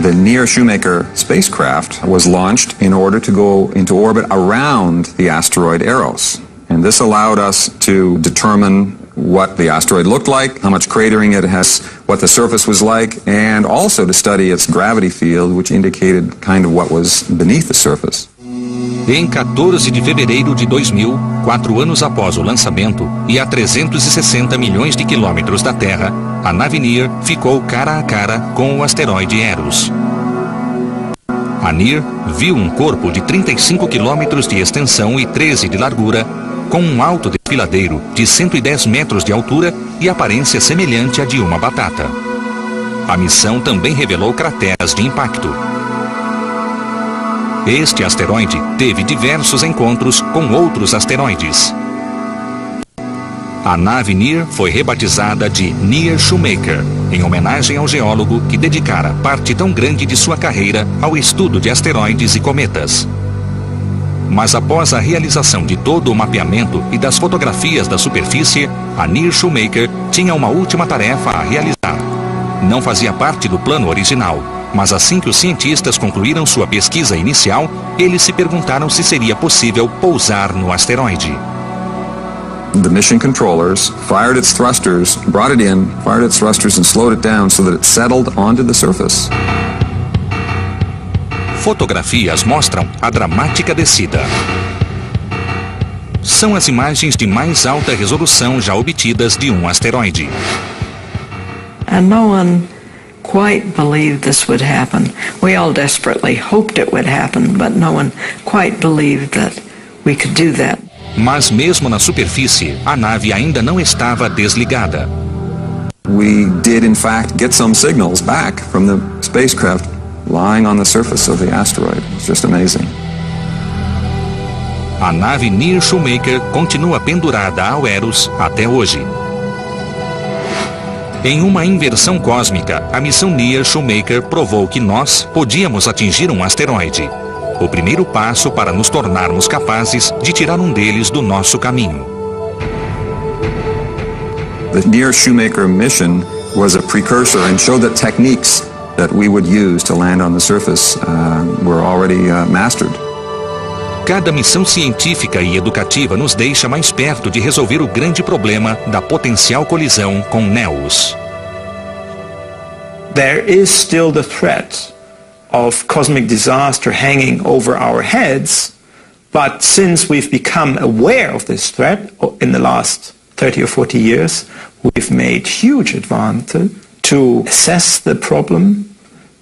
The NEAR Shoemaker spacecraft was launched in order to go into orbit around the asteroid Eros. And this allowed us to determine what the asteroid looked like, how much cratering it has, what the surface was like, and also to study its gravity field, which indicated kind of what was beneath the surface. Em 14 de fevereiro de 2000, 4 anos após o lançamento e a 360 milhões de quilômetros da Terra, a nave NEAR ficou cara a cara com o asteroide Eros. A NEAR viu um corpo de 35 quilômetros de extensão e 13 de largura, com um alto desfiladeiro de 110 metros de altura e aparência semelhante à de uma batata. A missão também revelou crateras de impacto. Este asteroide teve diversos encontros com outros asteroides. A nave NEAR foi rebatizada de NEAR Shoemaker, em homenagem ao geólogo que dedicara parte tão grande de sua carreira ao estudo de asteroides e cometas. Mas após a realização de todo o mapeamento e das fotografias da superfície, a NEAR Shoemaker tinha uma última tarefa a realizar. Não fazia parte do plano original, mas assim que os cientistas concluíram sua pesquisa inicial, eles se perguntaram se seria possível pousar no asteroide. The mission controllers fired its thrusters, brought it in, fired its thrusters and slowed it down so that it settled onto the surface. Fotografias mostram a dramática descida. São as imagens de mais alta resolução já obtidas de um asteroide. And no one quite believed this would happen. We all desperately hoped it would happen, but no one quite believed that we could do that. Mas mesmo na superfície, a nave ainda não estava desligada. We did in fact get some signals back from the spacecraft lying on the surface of the asteroid. It's just amazing. A nave NEAR Shoemaker continua pendurada ao Eros até hoje. Em uma inversão cósmica, a missão NEAR Shoemaker provou que nós podíamos atingir um asteroide. O primeiro passo para nos tornarmos capazes de tirar um deles do nosso caminho. The NEAR Shoemaker mission was a precursor and showed that techniques that we would use to land on the surface were already mastered. Cada missão científica e educativa nos deixa mais perto de resolver o grande problema da potencial colisão com Neos. There is still the threat of cosmic disaster hanging over our heads, but since we've become aware of this threat in the last 30 or 40 years, we've made huge advances to assess the problem,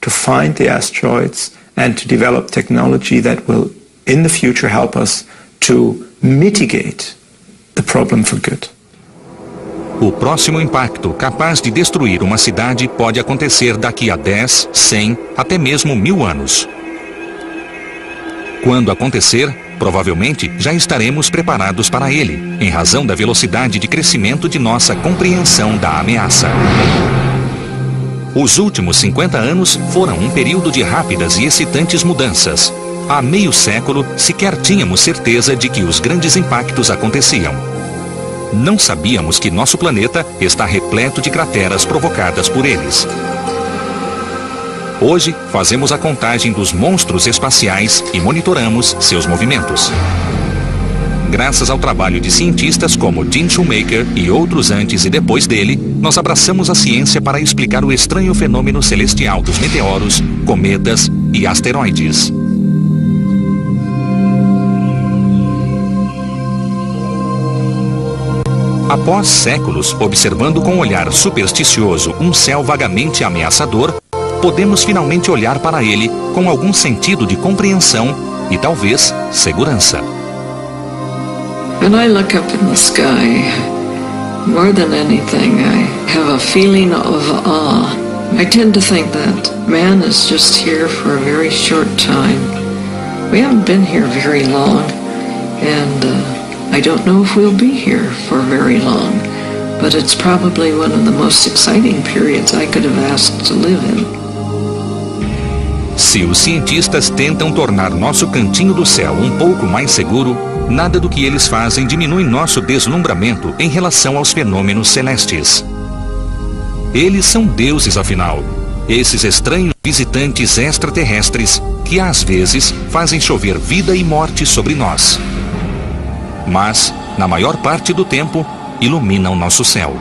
to find the asteroids, and to develop technology that will in the future help us to mitigate the problem for good. O próximo impacto capaz de destruir uma cidade pode acontecer daqui a 10, 100, até mesmo 1000 anos. Quando acontecer, provavelmente já estaremos preparados para ele, em razão da velocidade de crescimento de nossa compreensão da ameaça. Os últimos 50 anos foram um período de rápidas e excitantes mudanças. Há meio século, sequer tínhamos certeza de que os grandes impactos aconteciam. Não sabíamos que nosso planeta está repleto de crateras provocadas por eles. Hoje, fazemos a contagem dos monstros espaciais e monitoramos seus movimentos. Graças ao trabalho de cientistas como Jim Shoemaker e outros antes e depois dele, nós abraçamos a ciência para explicar o estranho fenômeno celestial dos meteoros, cometas e asteroides. Após séculos observando com um olhar supersticioso um céu vagamente ameaçador, podemos finalmente olhar para ele com algum sentido de compreensão e talvez segurança. When I look up in the sky, more than anything, I have a feeling of awe. I tend to think that man is just here for a very short time. We haven't been here very long, and I don't know if we'll be here for very long, but it's probably one of the most exciting periods I could have asked to live in. Se os cientistas tentam tornar nosso cantinho do céu um pouco mais seguro, nada do que eles fazem diminui nosso deslumbramento em relação aos fenômenos celestes. Eles são deuses, afinal. Esses estranhos visitantes extraterrestres que às vezes fazem chover vida e morte sobre nós. Mas, na maior parte do tempo, iluminam nosso céu.